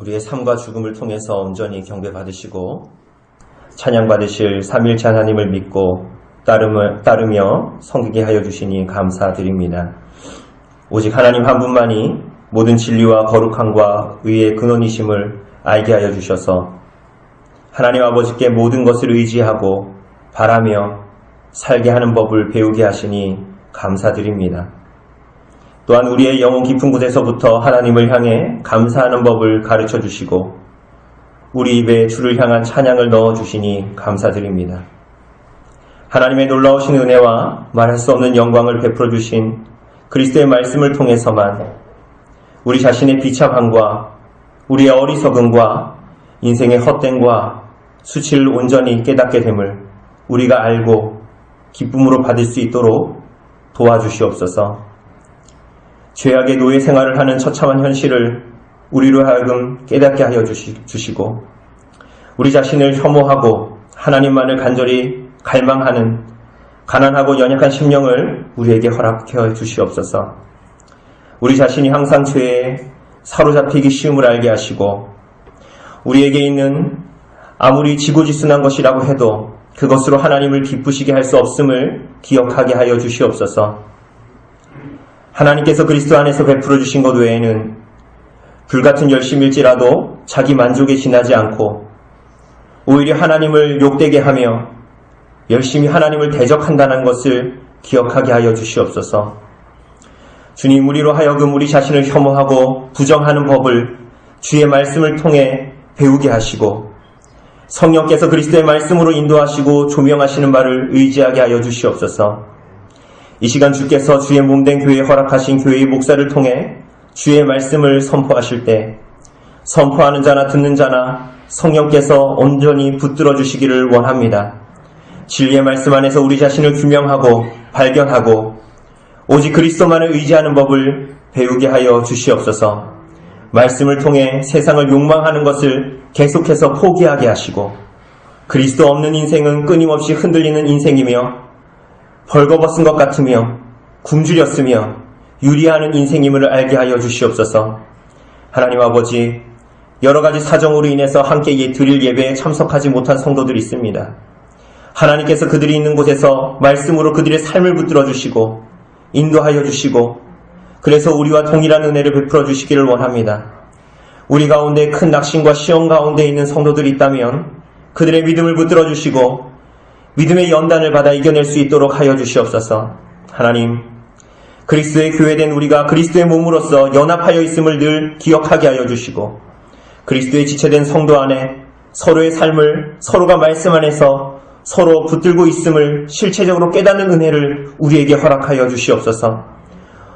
우리의 삶과 죽음을 통해서 온전히 경배받으시고 찬양받으실 삼위일체 하나님을 믿고 따르며 섬기게 하여 주시니 감사드립니다. 오직 하나님 한 분만이 모든 진리와 거룩함과 의의 근원이심을 알게 하여 주셔서 하나님 아버지께 모든 것을 의지하고 바라며 살게 하는 법을 배우게 하시니 감사드립니다. 또한 우리의 영혼 깊은 곳에서부터 하나님을 향해 감사하는 법을 가르쳐 주시고 우리 입에 주를 향한 찬양을 넣어 주시니 감사드립니다. 하나님의 놀라우신 은혜와 말할 수 없는 영광을 베풀어 주신 그리스도의 말씀을 통해서만 우리 자신의 비참함과 우리의 어리석음과 인생의 헛됨과 수치를 온전히 깨닫게 됨을 우리가 알고 기쁨으로 받을 수 있도록 도와주시옵소서. 죄악의 노예 생활을 하는 처참한 현실을 우리로 하여금 깨닫게 하여 주시고 우리 자신을 혐오하고 하나님만을 간절히 갈망하는 가난하고 연약한 심령을 우리에게 허락해 주시옵소서. 우리 자신이 항상 죄에 사로잡히기 쉬움을 알게 하시고 우리에게 있는 아무리 지고지순한 것이라고 해도 그것으로 하나님을 기쁘시게 할 수 없음을 기억하게 하여 주시옵소서. 하나님께서 그리스도 안에서 베풀어 주신 것 외에는 불같은 열심일지라도 자기 만족에 지나지 않고 오히려 하나님을 욕되게 하며 열심히 하나님을 대적한다는 것을 기억하게 하여 주시옵소서. 주님, 우리로 하여금 우리 자신을 혐오하고 부정하는 법을 주의 말씀을 통해 배우게 하시고 성령께서 그리스도의 말씀으로 인도하시고 조명하시는 바를 의지하게 하여 주시옵소서. 이 시간 주께서 주의 몸된 교회에 허락하신 교회의 목사를 통해 주의 말씀을 선포하실 때 선포하는 자나 듣는 자나 성령께서 온전히 붙들어 주시기를 원합니다. 진리의 말씀 안에서 우리 자신을 규명하고 발견하고 오직 그리스도만을 의지하는 법을 배우게 하여 주시옵소서. 말씀을 통해 세상을 욕망하는 것을 계속해서 포기하게 하시고 그리스도 없는 인생은 끊임없이 흔들리는 인생이며 벌거벗은 것 같으며 굶주렸으며 유리하는 인생임을 알게 하여 주시옵소서. 하나님 아버지, 여러 가지 사정으로 인해서 함께 드릴 예배에 참석하지 못한 성도들이 있습니다. 하나님께서 그들이 있는 곳에서 말씀으로 그들의 삶을 붙들어 주시고 인도하여 주시고 그래서 우리와 동일한 은혜를 베풀어 주시기를 원합니다. 우리 가운데 큰 낙심과 시험 가운데 있는 성도들이 있다면 그들의 믿음을 붙들어 주시고 믿음의 연단을 받아 이겨낼 수 있도록 하여 주시옵소서. 하나님, 그리스도의 교회된 우리가 그리스도의 몸으로서 연합하여 있음을 늘 기억하게 하여 주시고 그리스도의 지체된 성도 안에 서로의 삶을 서로가 말씀 안에서 서로 붙들고 있음을 실체적으로 깨닫는 은혜를 우리에게 허락하여 주시옵소서.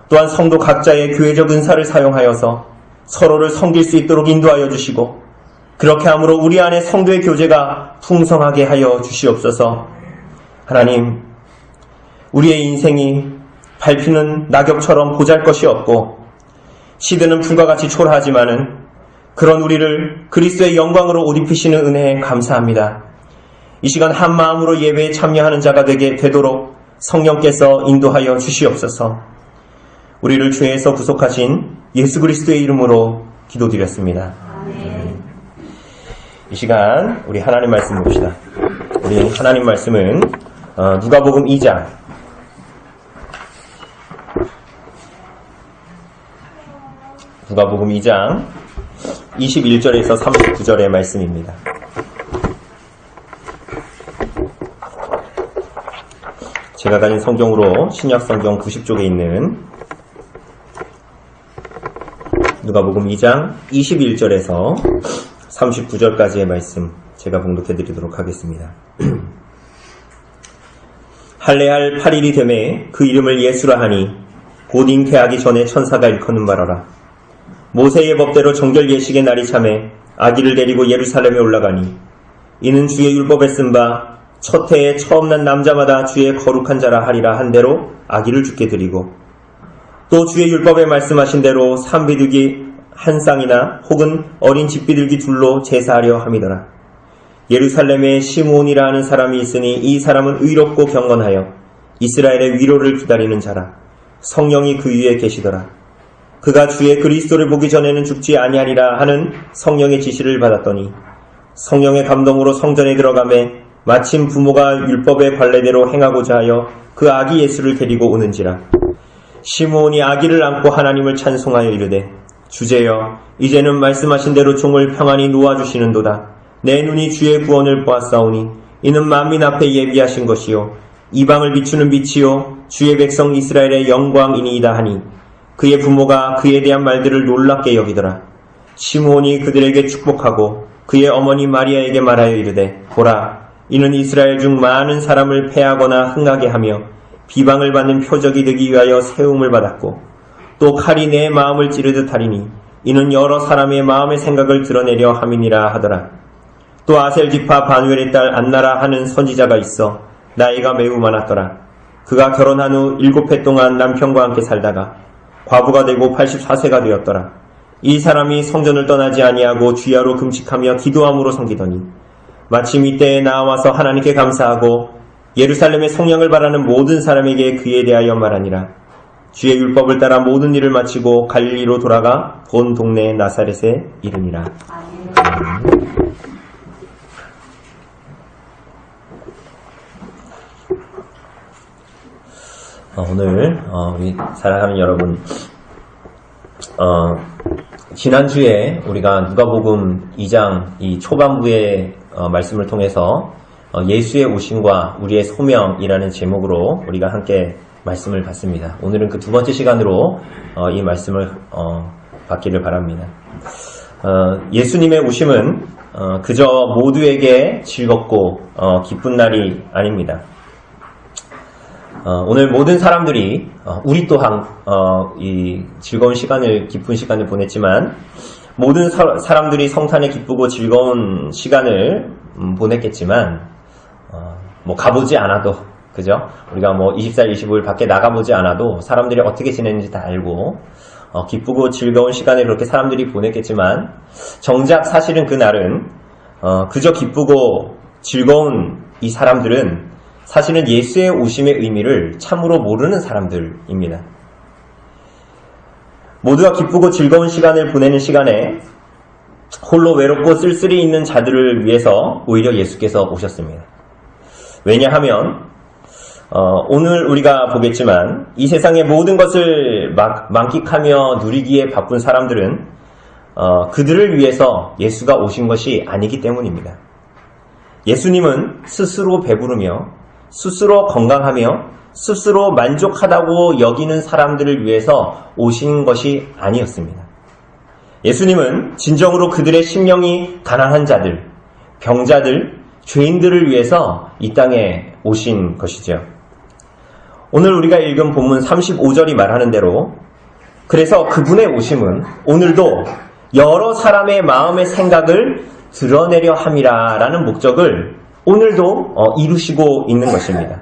또한 성도 각자의 교회적 은사를 사용하여서 서로를 섬길 수 있도록 인도하여 주시고 그렇게 함으로 우리 안에 성도의 교제가 풍성하게 하여 주시옵소서. 하나님, 우리의 인생이 밟히는 낙엽처럼 보잘것이 없고 시드는 불과 같이 초라하지만은 그런 우리를 그리스도의 영광으로 옷 입히시는 은혜에 감사합니다. 이 시간 한 마음으로 예배에 참여하는 자가 되도록 성령께서 인도하여 주시옵소서. 우리를 죄에서 구속하신 예수 그리스도의 이름으로 기도드렸습니다. 이 시간 우리 하나님 말씀 봅시다. 우리 하나님 말씀은 누가복음 2장 누가복음 2장 21절에서 39절의 말씀입니다. 제가 가진 성경으로 신약 성경 90쪽에 있는 누가복음 2장 21절에서 39절까지의 말씀 제가 봉독해 드리도록 하겠습니다. 할례할 8일이 되매 그 이름을 예수라 하니 곧 잉태하기 전에 천사가 일컫는 바라라. 모세의 법대로 정결 예식의 날이 차매 아기를 데리고 예루살렘에 올라가니 이는 주의 율법에 쓴 바 첫 해에 처음 난 남자마다 주의 거룩한 자라 하리라 한 대로 아기를 죽게 드리고 또 주의 율법에 말씀하신 대로 산비둘기 한 쌍이나 혹은 어린 집비둘기 둘로 제사하려 함이더라. 예루살렘에 시므온이라 하는 사람이 있으니 이 사람은 의롭고 경건하여 이스라엘의 위로를 기다리는 자라. 성령이 그 위에 계시더라. 그가 주의 그리스도를 보기 전에는 죽지 아니하리라 하는 성령의 지시를 받았더니 성령의 감동으로 성전에 들어가매 마침 부모가 율법의 관례대로 행하고자 하여 그 아기 예수를 데리고 오는지라. 시므온이 아기를 안고 하나님을 찬송하여 이르되 주제여 이제는 말씀하신 대로 종을 평안히 놓아주시는도다. 내 눈이 주의 구원을 보았사오니 이는 만민 앞에 예비하신 것이요 이방을 비추는 빛이요 주의 백성 이스라엘의 영광이니이다 하니 그의 부모가 그에 대한 말들을 놀랍게 여기더라. 시므온이 그들에게 축복하고 그의 어머니 마리아에게 말하여 이르되 보라 이는 이스라엘 중 많은 사람을 패하거나 흥하게 하며 비방을 받는 표적이 되기 위하여 세움을 받았고 또 칼이 내 마음을 찌르듯 하리니 이는 여러 사람의 마음의 생각을 드러내려 함이니라 하더라. 또 아셀 지파 바누엘의 딸 안나라 하는 선지자가 있어 나이가 매우 많았더라. 그가 결혼한 후 7해 동안 남편과 함께 살다가 과부가 되고 84세가 되었더라. 이 사람이 성전을 떠나지 아니하고 주야로 금식하며 기도함으로 섬기더니 마침 이때에 나와서 하나님께 감사하고 예루살렘의 성령을 바라는 모든 사람에게 그에 대하여 말하니라. 주의 율법을 따라 모든 일을 마치고 갈릴리로 돌아가 본 동네 나사렛에 이르니라. 오늘 우리 사랑하는 여러분, 지난주에 우리가 누가복음 2장 이 초반부의 말씀을 통해서 예수의 오심과 우리의 소명이라는 제목으로 우리가 함께 말씀을 받습니다. 오늘은 그 두 번째 시간으로 이 말씀을 받기를 바랍니다. 예수님의 오심은 그저 모두에게 즐겁고 기쁜 날이 아닙니다. 오늘 모든 사람들이 우리 또한 이 즐거운 시간을 기쁜 시간을 보냈지만 모든 사람들이 성탄에 기쁘고 즐거운 시간을 보냈겠지만 뭐 가보지 않아도 그죠? 우리가 뭐 24일 25일 밖에 나가보지 않아도 사람들이 어떻게 지내는지 다 알고 기쁘고 즐거운 시간을 그렇게 사람들이 보냈겠지만 정작 사실은 그날은 그저 기쁘고 즐거운 이 사람들은 사실은 예수의 오심의 의미를 참으로 모르는 사람들입니다. 모두가 기쁘고 즐거운 시간을 보내는 시간에 홀로 외롭고 쓸쓸히 있는 자들을 위해서 오히려 예수께서 오셨습니다. 왜냐하면 오늘 우리가 보겠지만 이 세상의 모든 것을 만끽하며 누리기에 바쁜 사람들은 그들을 위해서 예수가 오신 것이 아니기 때문입니다. 예수님은 스스로 배부르며 스스로 건강하며 스스로 만족하다고 여기는 사람들을 위해서 오신 것이 아니었습니다. 예수님은 진정으로 그들의 심령이 가난한 자들, 병자들, 죄인들을 위해서 이 땅에 오신 것이죠. 오늘 우리가 읽은 본문 35절이 말하는 대로 그래서 그분의 오심은 오늘도 여러 사람의 마음의 생각을 드러내려 함이라 라는 목적을 오늘도 이루시고 있는 것입니다.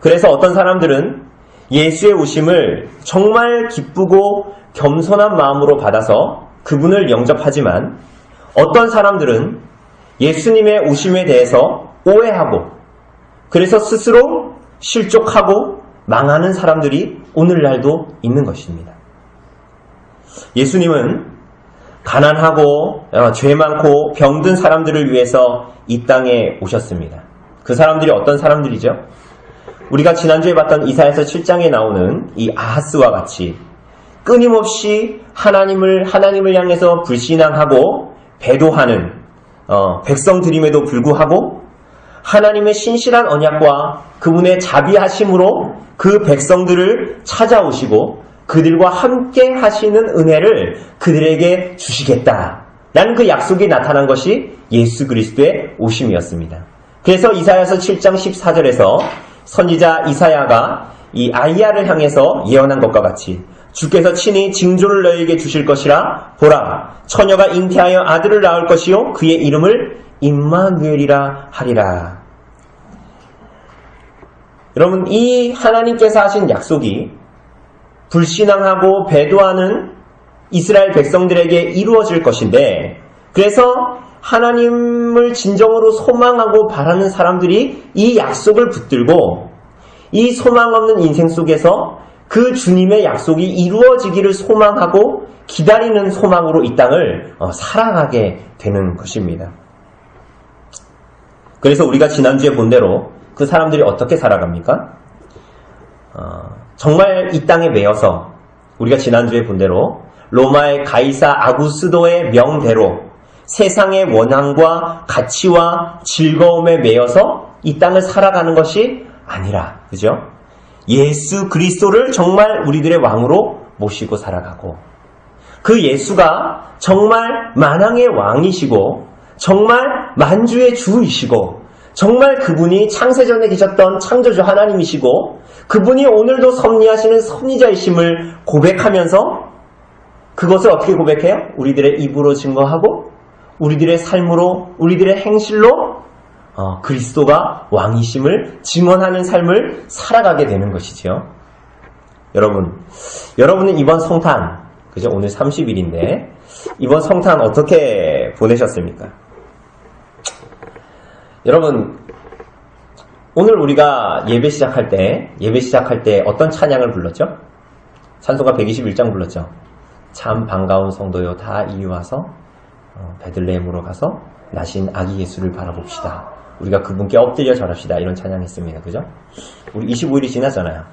그래서 어떤 사람들은 예수의 오심을 정말 기쁘고 겸손한 마음으로 받아서 그분을 영접하지만 어떤 사람들은 예수님의 오심에 대해서 오해하고 그래서 스스로 실족하고 망하는 사람들이 오늘날도 있는 것입니다. 예수님은 가난하고 죄 많고 병든 사람들을 위해서 이 땅에 오셨습니다. 그 사람들이 어떤 사람들이죠? 우리가 지난주에 봤던 이사야서 7장에 나오는 이 아하스와 같이 끊임없이 하나님을 향해서 불신앙하고 배도하는 백성들임에도 불구하고 하나님의 신실한 언약과 그분의 자비하심으로 그 백성들을 찾아오시고 그들과 함께 하시는 은혜를 그들에게 주시겠다라는 그 약속이 나타난 것이 예수 그리스도의 오심이었습니다. 그래서 이사야서 7장 14절에서 선지자 이사야가 이 아이야를 향해서 예언한 것과 같이 주께서 친히 징조를 너에게 주실 것이라 보라 처녀가 잉태하여 아들을 낳을 것이요 그의 이름을 임마누엘이라 하리라. 여러분 이 하나님께서 하신 약속이 불신앙하고 배도하는 이스라엘 백성들에게 이루어질 것인데 그래서 하나님을 진정으로 소망하고 바라는 사람들이 이 약속을 붙들고 이 소망 없는 인생 속에서 그 주님의 약속이 이루어지기를 소망하고 기다리는 소망으로 이 땅을 살아가게 되는 것입니다. 그래서 우리가 지난주에 본 대로 그 사람들이 어떻게 살아갑니까? 정말 이 땅에 매여서 우리가 지난주에 본 대로 로마의 가이사 아구스도의 명대로 세상의 원함과 가치와 즐거움에 매여서 이 땅을 살아가는 것이 아니라, 그죠? 예수 그리스도를 정말 우리들의 왕으로 모시고 살아가고, 그 예수가 정말 만왕의 왕이시고 정말 만주의 주이시고 정말 그분이 창세전에 계셨던 창조주 하나님이시고 그분이 오늘도 섭리하시는 섭리자이심을 고백하면서, 그것을 어떻게 고백해요? 우리들의 입으로 증거하고 우리들의 삶으로, 우리들의 행실로 그리스도가 왕이심을 증언하는 삶을 살아가게 되는 것이지요. 여러분은 이번 성탄, 그죠? 오늘 30일인데 이번 성탄 어떻게 보내셨습니까? 여러분, 오늘 우리가 예배 시작할 때 어떤 찬양을 불렀죠? 찬송가 121장 불렀죠. 참 반가운 성도요, 다 이리 와서 베들레헴으로 가서 나신 아기 예수를 바라봅시다. 우리가 그분께 엎드려 절합시다. 이런 찬양했습니다. 그죠? 우리 25일이 지났잖아요.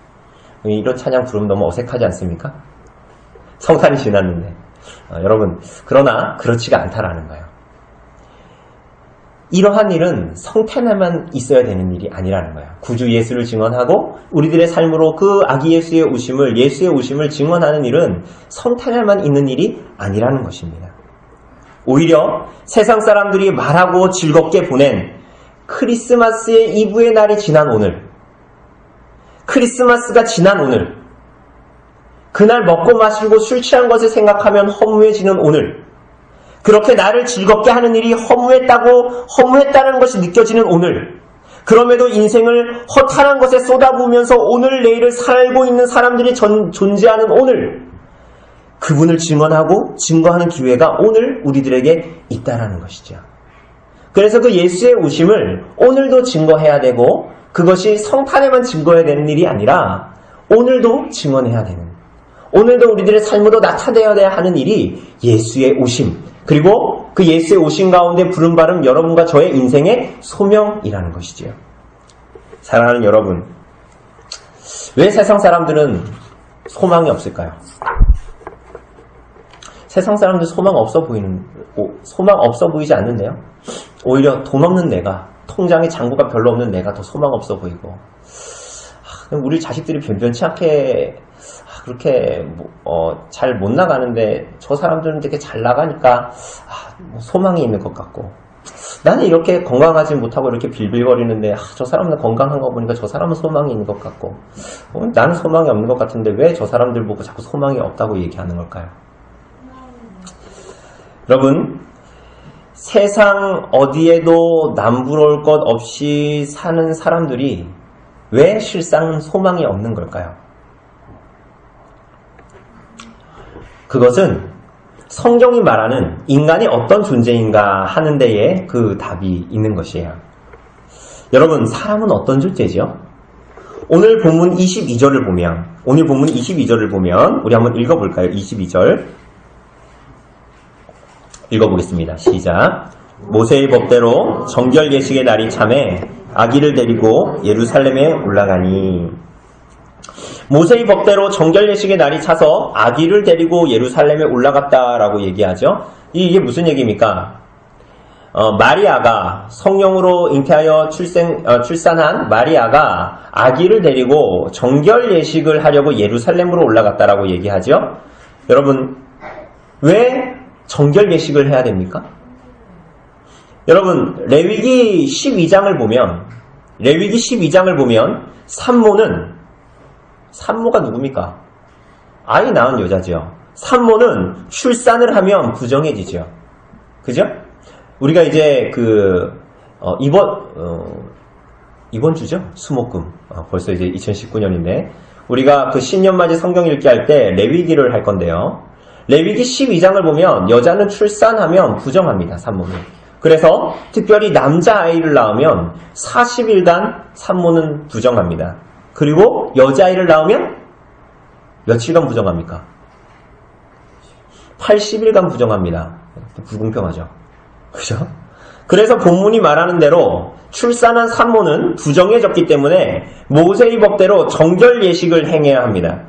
이런 찬양 부르면 너무 어색하지 않습니까? 성탄이 지났는데. 여러분, 그러나 그렇지가 않다라는 거예요. 이러한 일은 성탄에만 있어야 되는 일이 아니라는 거예요. 구주 예수를 증언하고 우리들의 삶으로 그 아기 예수의 오심을 증언하는 일은 성탄에만 있는 일이 아니라는 것입니다. 오히려 세상 사람들이 말하고 즐겁게 보낸 크리스마스의 이브의 날이 지난 오늘, 크리스마스가 지난 오늘, 그날 먹고 마시고 술 취한 것을 생각하면 허무해지는 오늘, 그렇게 나를 즐겁게 하는 일이 허무했다는 것이 느껴지는 오늘, 그럼에도 인생을 허탄한 것에 쏟아부으면서 오늘 내일을 살고 있는 사람들이 존재하는 오늘, 그분을 증언하고 증거하는 기회가 오늘 우리들에게 있다라는 것이죠. 그래서 그 예수의 오심을 오늘도 증거해야 되고, 그것이 성탄에만 증거해야 되는 일이 아니라 오늘도 증언해야 되는, 오늘도 우리들의 삶으로 나타내야 하는 일이 예수의 오심, 그리고 그 예수의 오심 가운데 부름받은 여러분과 저의 인생의 소명이라는 것이지요. 사랑하는 여러분, 왜 세상 사람들은 소망이 없을까요? 세상 사람들 소망 없어 보이지 않는데요. 오히려 돈 없는 내가, 통장에 잔고가 별로 없는 내가 더 소망 없어 보이고, 우리 자식들이 변변치 않게 그렇게 잘 못 나가는데 저 사람들은 되게 잘 나가니까 소망이 있는 것 같고, 나는 이렇게 건강하지 못하고 이렇게 빌빌거리는데 저 사람은 건강한 거 보니까 저 사람은 소망이 있는 것 같고, 나는 소망이 없는 것 같은데 왜 저 사람들 보고 자꾸 소망이 없다고 얘기하는 걸까요? 여러분, 세상 어디에도 남부러울 것 없이 사는 사람들이 왜 실상 소망이 없는 걸까요? 그것은 성경이 말하는 인간이 어떤 존재인가 하는 데에 그 답이 있는 것이에요. 여러분, 사람은 어떤 존재죠? 오늘 본문 22절을 보면 우리 한번 읽어볼까요? 22절 읽어보겠습니다. 시작. 모세의 법대로 정결 예식의 날이 참에 아기를 데리고 예루살렘에 올라가니. 모세의 법대로 정결 예식의 날이 차서 아기를 데리고 예루살렘에 올라갔다라고 얘기하죠. 이게 무슨 얘기입니까? 마리아가 성령으로 잉태하여 출산한 마리아가 아기를 데리고 정결 예식을 하려고 예루살렘으로 올라갔다라고 얘기하죠. 여러분, 왜 정결 예식을 해야 됩니까? 여러분, 레위기 12장을 보면 산모가 누굽니까? 아이 낳은 여자죠. 산모는 출산을 하면 부정해지죠. 그죠? 우리가 이제 이번 주죠? 수목금. 벌써 이제 2019년인데, 우리가 그 신년맞이 성경 읽기 할 때 레위기를 할 건데요. 레위기 12장을 보면 여자는 출산하면 부정합니다, 산모는. 그래서 특별히 남자아이를 낳으면 40일간 산모는 부정합니다. 그리고 여자아이를 낳으면 며칠간 부정합니까? 80일간 부정합니다. 불공평하죠. 그죠? 그래서 본문이 말하는 대로 출산한 산모는 부정해졌기 때문에 모세의 법대로 정결 예식을 행해야 합니다.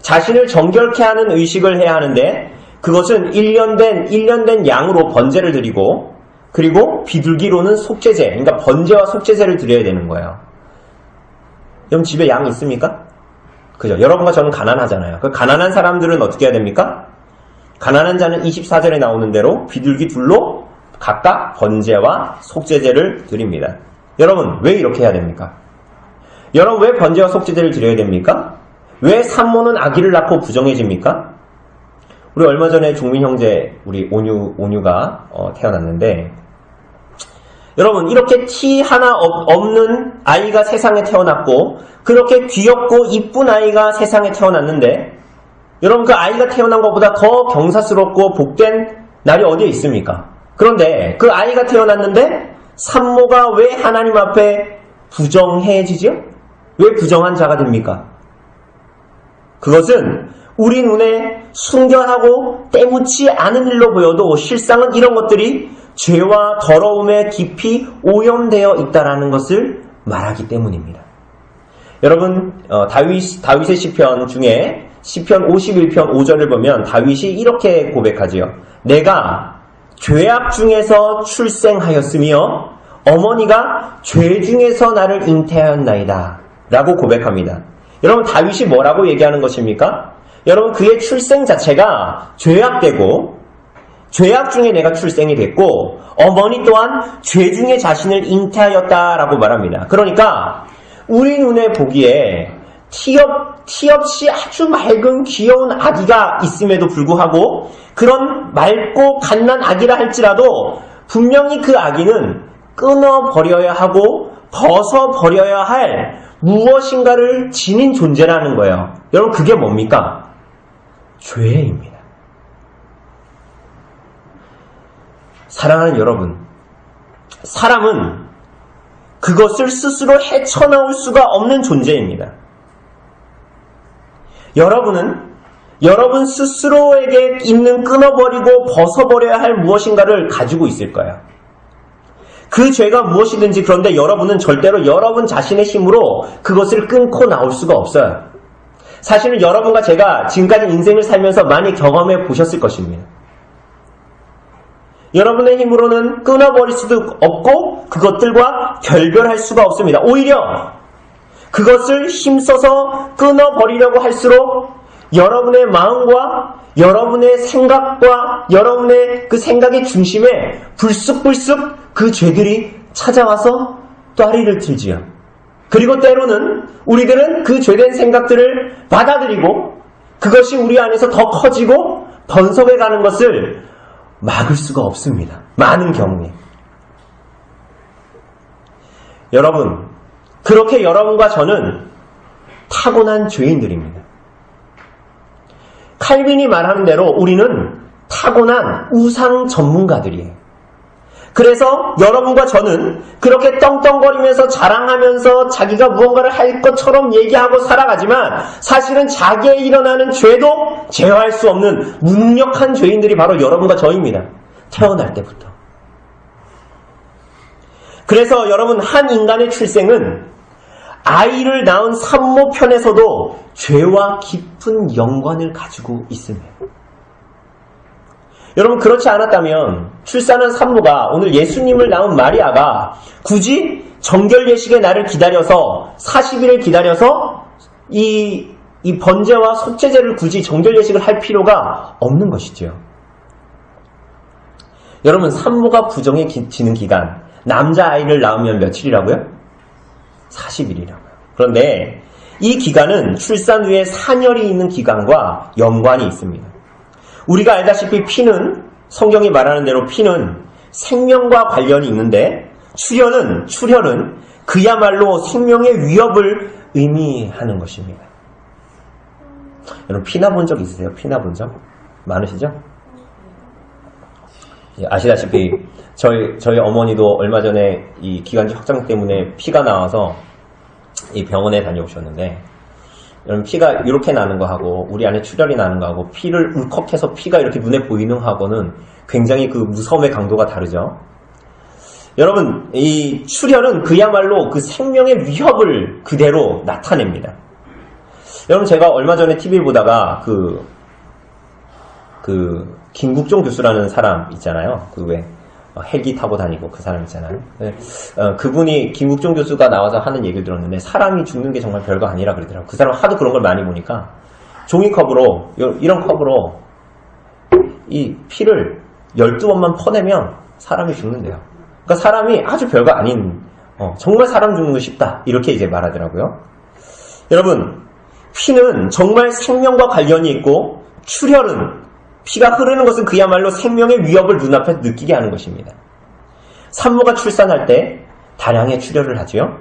자신을 정결케 하는 의식을 해야 하는데 그것은 1년 된 양으로 번제를 드리고 그리고 비둘기로는 속죄제, 그러니까 번제와 속죄제를 드려야 되는 거예요. 여러분 집에 양 있습니까? 그죠? 여러분과 저는 가난하잖아요. 그 가난한 사람들은 어떻게 해야 됩니까? 가난한 자는 24절에 나오는 대로 비둘기 둘로 각각 번제와 속죄제를 드립니다. 여러분 왜 이렇게 해야 됩니까? 여러분 왜 번제와 속죄제를 드려야 됩니까? 왜 산모는 아기를 낳고 부정해집니까? 우리 얼마 전에 종민 형제 우리 온유가 태어났는데 여러분 이렇게 티 하나 없는 아이가 세상에 태어났고 그렇게 귀엽고 이쁜 아이가 세상에 태어났는데 여러분 그 아이가 태어난 것보다 더 경사스럽고 복된 날이 어디에 있습니까? 그런데 그 아이가 태어났는데 산모가 왜 하나님 앞에 부정해지죠? 왜 부정한 자가 됩니까? 그것은 우리 눈에 순결하고 때묻지 않은 일로 보여도 실상은 이런 것들이 죄와 더러움에 깊이 오염되어 있다는 것을 말하기 때문입니다. 여러분 다윗의 시편 중에 시편 51편 5절을 보면 다윗이 이렇게 고백하지요. 내가 죄악 중에서 출생하였으며 어머니가 죄 중에서 나를 잉태하였나이다 라고 고백합니다. 여러분 다윗이 뭐라고 얘기하는 것입니까? 여러분 그의 출생 자체가 죄악되고 죄악 중에 내가 출생이 됐고 어머니 또한 죄 중에 자신을 잉태하였다라고 말합니다. 그러니까 우리 눈에 보기에 티 없이 아주 맑은 귀여운 아기가 있음에도 불구하고 그런 맑고 갓난 아기라 할지라도 분명히 그 아기는 끊어버려야 하고 벗어버려야 할 무엇인가를 지닌 존재라는 거예요. 여러분 그게 뭡니까? 죄입니다. 사랑하는 여러분, 사람은 그것을 스스로 헤쳐나올 수가 없는 존재입니다. 여러분은 여러분 스스로에게 있는 끊어버리고 벗어버려야 할 무엇인가를 가지고 있을 거예요. 그 죄가 무엇이든지 그런데 여러분은 절대로 여러분 자신의 힘으로 그것을 끊고 나올 수가 없어요. 사실은 여러분과 제가 지금까지 인생을 살면서 많이 경험해 보셨을 것입니다. 여러분의 힘으로는 끊어버릴 수도 없고 그것들과 결별할 수가 없습니다. 오히려 그것을 힘써서 끊어버리려고 할수록 여러분의 마음과 여러분의 생각과 여러분의 그 생각의 중심에 불쑥불쑥 그 죄들이 찾아와서 따리를 틀지요. 그리고 때로는 우리들은 그 죄된 생각들을 받아들이고 그것이 우리 안에서 더 커지고 번성해 가는 것을 막을 수가 없습니다. 많은 경우에. 여러분, 그렇게 여러분과 저는 타고난 죄인들입니다. 칼빈이 말하는 대로 우리는 타고난 우상 전문가들이에요. 그래서 여러분과 저는 그렇게 떵떵거리면서 자랑하면서 자기가 무언가를 할 것처럼 얘기하고 살아가지만 사실은 자기에 일어나는 죄도 제어할 수 없는 무능력한 죄인들이 바로 여러분과 저입니다. 태어날 때부터. 그래서 여러분 한 인간의 출생은 아이를 낳은 산모 편에서도 죄와 깊은 연관을 가지고 있습니다. 여러분 그렇지 않았다면 출산한 산모가 오늘 예수님을 낳은 마리아가 굳이 정결 예식의 날을 기다려서 40일을 기다려서 이 번제와 속죄제를 굳이 정결 예식을 할 필요가 없는 것이죠. 여러분 산모가 부정해지는 기간 남자아이를 낳으면 며칠이라고요? 40일이라고요. 그런데 이 기간은 출산 후에 산열이 있는 기간과 연관이 있습니다. 우리가 알다시피 피는 성경이 말하는 대로 피는 생명과 관련이 있는데 출혈은 그야말로 생명의 위협을 의미하는 것입니다. 여러분 피나 본 적 있으세요? 피나 본 적? 많으시죠? 아시다시피 저희 어머니도 얼마 전에 이 기관지 확장 때문에 피가 나와서 이 병원에 다녀오셨는데 여러분 피가 이렇게 나는 거하고 우리 안에 출혈이 나는 거하고 피를 울컥해서 피가 이렇게 눈에 보이는 거하고는 굉장히 그 무서움의 강도가 다르죠. 여러분 이 출혈은 그야말로 그 생명의 위협을 그대로 나타냅니다. 여러분 제가 얼마 전에 TV 보다가 김국종 교수라는 사람 있잖아요. 그 왜 헬기 타고 다니고 그 사람 있잖아요. 그분이 김국종 교수가 나와서 하는 얘기를 들었는데 사람이 죽는 게 정말 별거 아니라 그러더라고요. 그 사람 하도 그런 걸 많이 보니까 종이컵으로 이런 컵으로 이 피를 12번만 퍼내면 사람이 죽는데요. 그러니까 사람이 아주 별거 아닌 정말 사람 죽는 거 쉽다 이렇게 이제 말하더라고요. 여러분 피는 정말 생명과 관련이 있고 출혈은 피가 흐르는 것은 그야말로 생명의 위협을 눈앞에서 느끼게 하는 것입니다. 산모가 출산할 때 다량의 출혈을 하지요.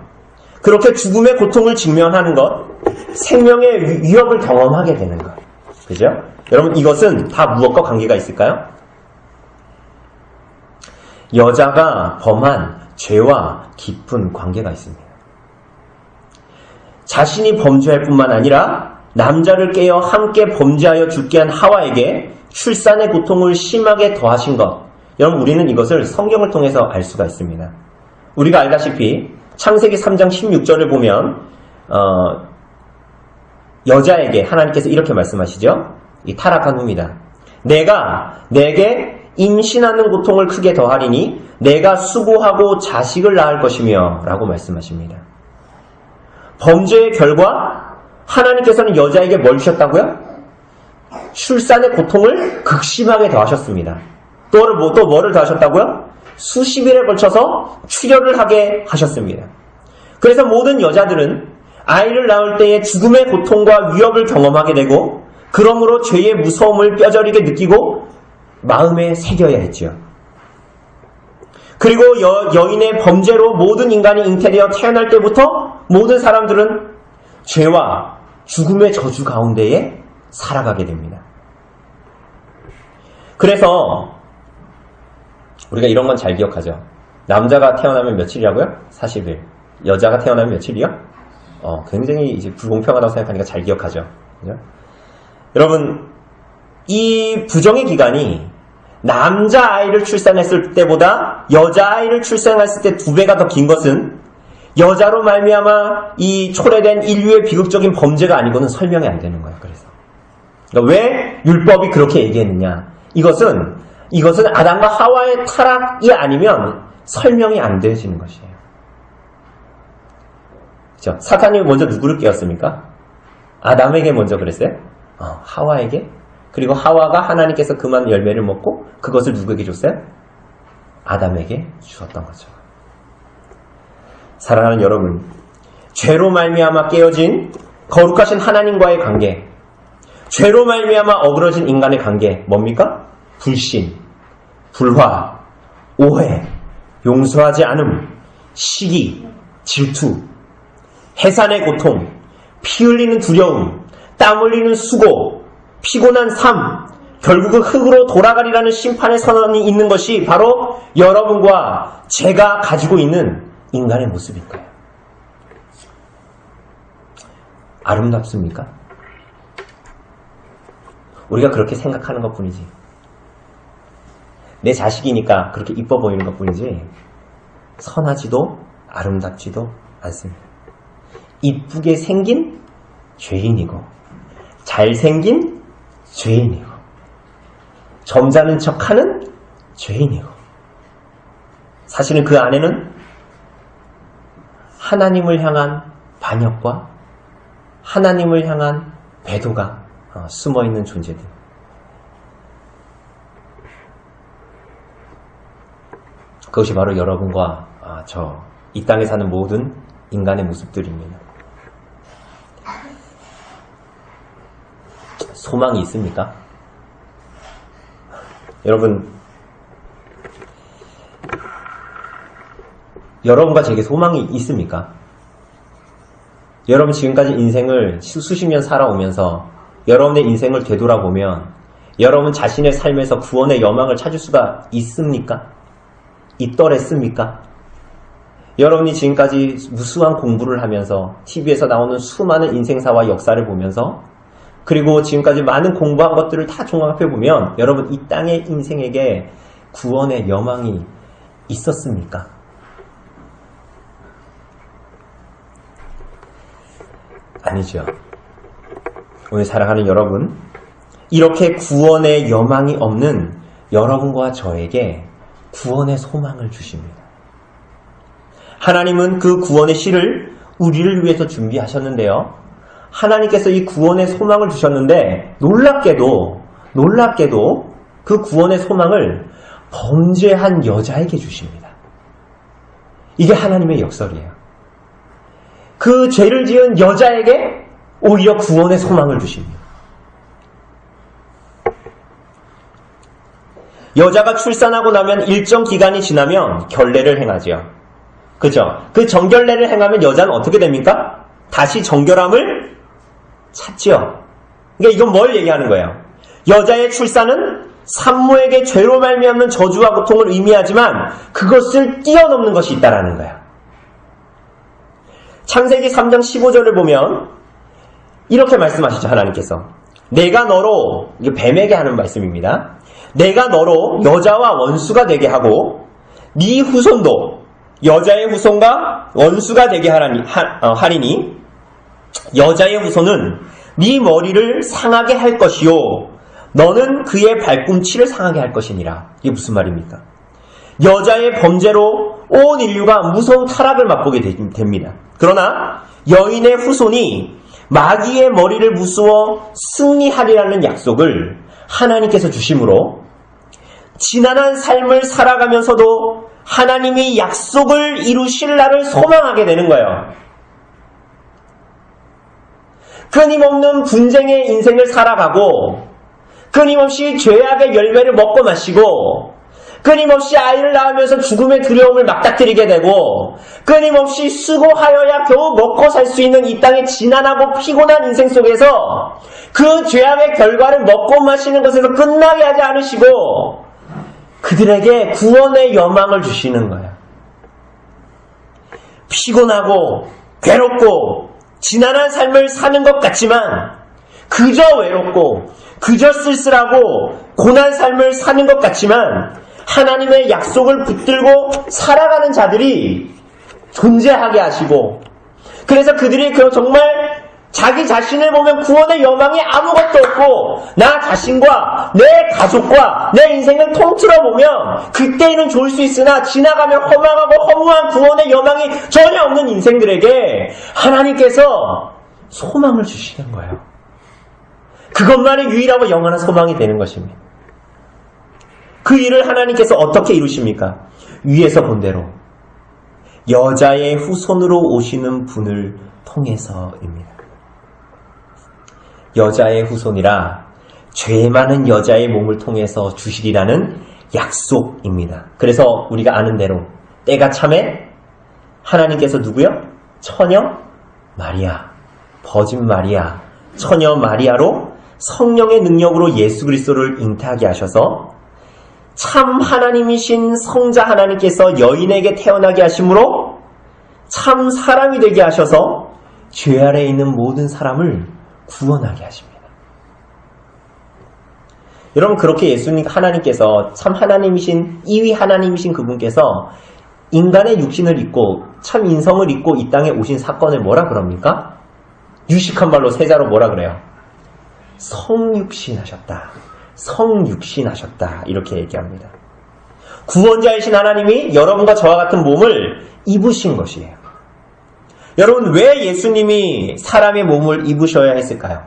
그렇게 죽음의 고통을 직면하는 것, 생명의 위협을 경험하게 되는 것. 그죠? 여러분 이것은 다 무엇과 관계가 있을까요? 여자가 범한 죄와 깊은 관계가 있습니다. 자신이 범죄할 뿐만 아니라 남자를 깨어 함께 범죄하여 죽게 한 하와에게 출산의 고통을 심하게 더하신 것. 여러분 우리는 이것을 성경을 통해서 알 수가 있습니다. 우리가 알다시피 창세기 3장 16절을 보면 여자에게 하나님께서 이렇게 말씀하시죠. 이 타락한 후입니다. 내가 내게 임신하는 고통을 크게 더하리니 내가 수고하고 자식을 낳을 것이며 라고 말씀하십니다. 범죄의 결과 하나님께서는 여자에게 뭘 주셨다고요? 출산의 고통을 극심하게 더하셨습니다. 또 뭐를 더하셨다고요? 수십 일에 걸쳐서 출혈을 하게 하셨습니다. 그래서 모든 여자들은 아이를 낳을 때의 죽음의 고통과 위협을 경험하게 되고 그러므로 죄의 무서움을 뼈저리게 느끼고 마음에 새겨야 했지요. 그리고 여인의 범죄로 모든 인간이 잉태되어 태어날 때부터 모든 사람들은 죄와 죽음의 저주 가운데에 살아가게 됩니다. 그래서 우리가 이런 건 잘 기억하죠. 남자가 태어나면 며칠이라고요? 40일. 여자가 태어나면 며칠이요? 굉장히 이제 불공평하다고 생각하니까 잘 기억하죠. 그죠? 여러분, 이 부정의 기간이 남자아이를 출산했을 때보다 여자아이를 출산했을 때 2배가 더 긴 것은 여자로 말미암아 이 초래된 인류의 비극적인 범죄가 아니고는 설명이 안 되는 거예요. 그러니까 왜 율법이 그렇게 얘기했느냐? 이것은 아담과 하와의 타락이 아니면 설명이 안 되어지는 것이에요. 그렇죠? 사탄이 먼저 누구를 깨웠습니까? 아담에게 먼저 그랬어요? 하와에게? 그리고 하와가 하나님께서 그만 열매를 먹고 그것을 누구에게 줬어요? 아담에게 주었던 거죠. 사랑하는 여러분, 죄로 말미암아 깨어진 거룩하신 하나님과의 관계, 죄로 말미암아 어그러진 인간의 관계 뭡니까? 불신, 불화, 오해, 용서하지 않음, 시기, 질투, 해산의 고통, 피 흘리는 두려움, 땀 흘리는 수고, 피곤한 삶, 결국은 흙으로 돌아가리라는 심판의 선언이 있는 것이 바로 여러분과 제가 가지고 있는 인간의 모습일 거예요. 아름답습니까? 우리가 그렇게 생각하는 것 뿐이지. 내 자식이니까 그렇게 이뻐 보이는 것 뿐이지 선하지도 아름답지도 않습니다. 이쁘게 생긴 죄인이고 잘생긴 죄인이고 점잖은 척하는 죄인이고 사실은 그 안에는 하나님을 향한 반역과 하나님을 향한 배도가 숨어있는 존재들. 그것이 바로 여러분과 이 땅에 사는 모든 인간의 모습들입니다. 소망이 있습니까? 여러분, 여러분과 제게 소망이 있습니까? 여러분 지금까지 인생을 수십 년 살아오면서 여러분의 인생을 되돌아보면 여러분 자신의 삶에서 구원의 여망을 찾을 수가 있습니까? 있더랬습니까? 여러분이 지금까지 무수한 공부를 하면서 TV에서 나오는 수많은 인생사와 역사를 보면서 그리고 지금까지 많은 공부한 것들을 다 종합해보면 여러분 이 땅의 인생에게 구원의 여망이 있었습니까? 아니죠. 오늘 사랑하는 여러분, 이렇게 구원의 여망이 없는 여러분과 저에게 구원의 소망을 주십니다. 하나님은 그 구원의 씨를 우리를 위해서 준비하셨는데요. 하나님께서 이 구원의 소망을 주셨는데 놀랍게도 그 구원의 소망을 범죄한 여자에게 주십니다. 이게 하나님의 역설이에요. 그 죄를 지은 여자에게 오히려 구원의 소망을 주십니다. 여자가 출산하고 나면 일정 기간이 지나면 결례를 행하죠. 그죠? 그 정결례를 행하면 여자는 어떻게 됩니까? 다시 정결함을 찾죠. 그러니까 이건 뭘 얘기하는 거예요? 여자의 출산은 산모에게 죄로 말미암는 저주와 고통을 의미하지만 그것을 뛰어넘는 것이 있다라는 거예요. 창세기 3장 15절을 보면 이렇게 말씀하시죠. 하나님께서 내가 너로, 이게 뱀에게 하는 말씀입니다. 내가 너로 여자와 원수가 되게 하고 네 후손도 여자의 후손과 원수가 되게 하리니 여자의 후손은 네 머리를 상하게 할 것이요 너는 그의 발꿈치를 상하게 할 것이니라. 이게 무슨 말입니까? 여자의 범죄로 온 인류가 무서운 타락을 맛보게 됩니다. 그러나 여인의 후손이 마귀의 머리를 부수어 승리하리라는 약속을 하나님께서 주심으로 지난한 삶을 살아가면서도 하나님이 약속을 이루실 날을 소망하게 되는 거예요. 끊임없는 분쟁의 인생을 살아가고 끊임없이 죄악의 열매를 먹고 마시고 끊임없이 아이를 낳으면서 죽음의 두려움을 맞닥뜨리게 되고 끊임없이 수고하여야 겨우 먹고 살 수 있는 이 땅의 지난하고 피곤한 인생 속에서 그 죄악의 결과를 먹고 마시는 것에서 끝나게 하지 않으시고 그들에게 구원의 여망을 주시는 거예요. 피곤하고 괴롭고 지난한 삶을 사는 것 같지만 그저 외롭고 그저 쓸쓸하고 고난 삶을 사는 것 같지만 하나님의 약속을 붙들고 살아가는 자들이 존재하게 하시고 그래서 그들이 정말 자기 자신을 보면 구원의 여망이 아무것도 없고 나 자신과 내 가족과 내 인생을 통틀어 보면 그때는 좋을 수 있으나 지나가면 허망하고 허무한 구원의 여망이 전혀 없는 인생들에게 하나님께서 소망을 주시는 거예요. 그것만이 유일하고 영원한 소망이 되는 것입니다. 그 일을 하나님께서 어떻게 이루십니까? 위에서 본 대로 여자의 후손으로 오시는 분을 통해서입니다. 여자의 후손이라 죄 많은 여자의 몸을 통해서 주시리라는 약속입니다. 그래서 우리가 아는 대로 때가 참에 하나님께서 누구요? 처녀 마리아, 버진 마리아, 처녀 마리아로 성령의 능력으로 예수 그리스도를 잉태하게 하셔서 참 하나님이신 성자 하나님께서 여인에게 태어나게 하심으로 참 사람이 되게 하셔서 죄 아래에 있는 모든 사람을 구원하게 하십니다. 여러분 그렇게 예수님 하나님께서 참 하나님이신 2위 하나님이신 그분께서 인간의 육신을 입고 참 인성을 입고 이 땅에 오신 사건을 뭐라 그럽니까? 유식한 말로 세자로 뭐라 그래요? 성육신하셨다. 성육신하셨다. 이렇게 얘기합니다. 구원자이신 하나님이 여러분과 저와 같은 몸을 입으신 것이에요. 여러분 왜 예수님이 사람의 몸을 입으셔야 했을까요?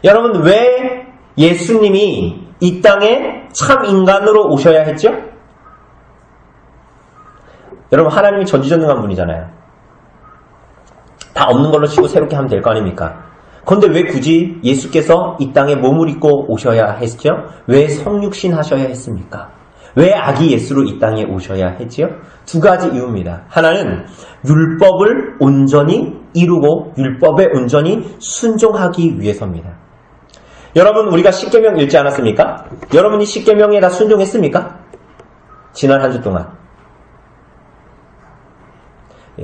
여러분 왜 예수님이 이 땅에 참 인간으로 오셔야 했죠? 여러분 하나님이 전지전능한 분이잖아요. 다 없는 걸로 치고 새롭게 하면 될 거 아닙니까? 그런데 왜 굳이 예수께서 이 땅에 몸을 입고 오셔야 했죠? 왜 성육신 하셔야 했습니까? 왜 아기 예수로 이 땅에 오셔야 했지요? 두 가지 이유입니다. 하나는 율법을 온전히 이루고 율법에 온전히 순종하기 위해서입니다. 여러분 우리가 십계명 읽지 않았습니까? 여러분이 십계명에 다 순종했습니까? 지난 한 주 동안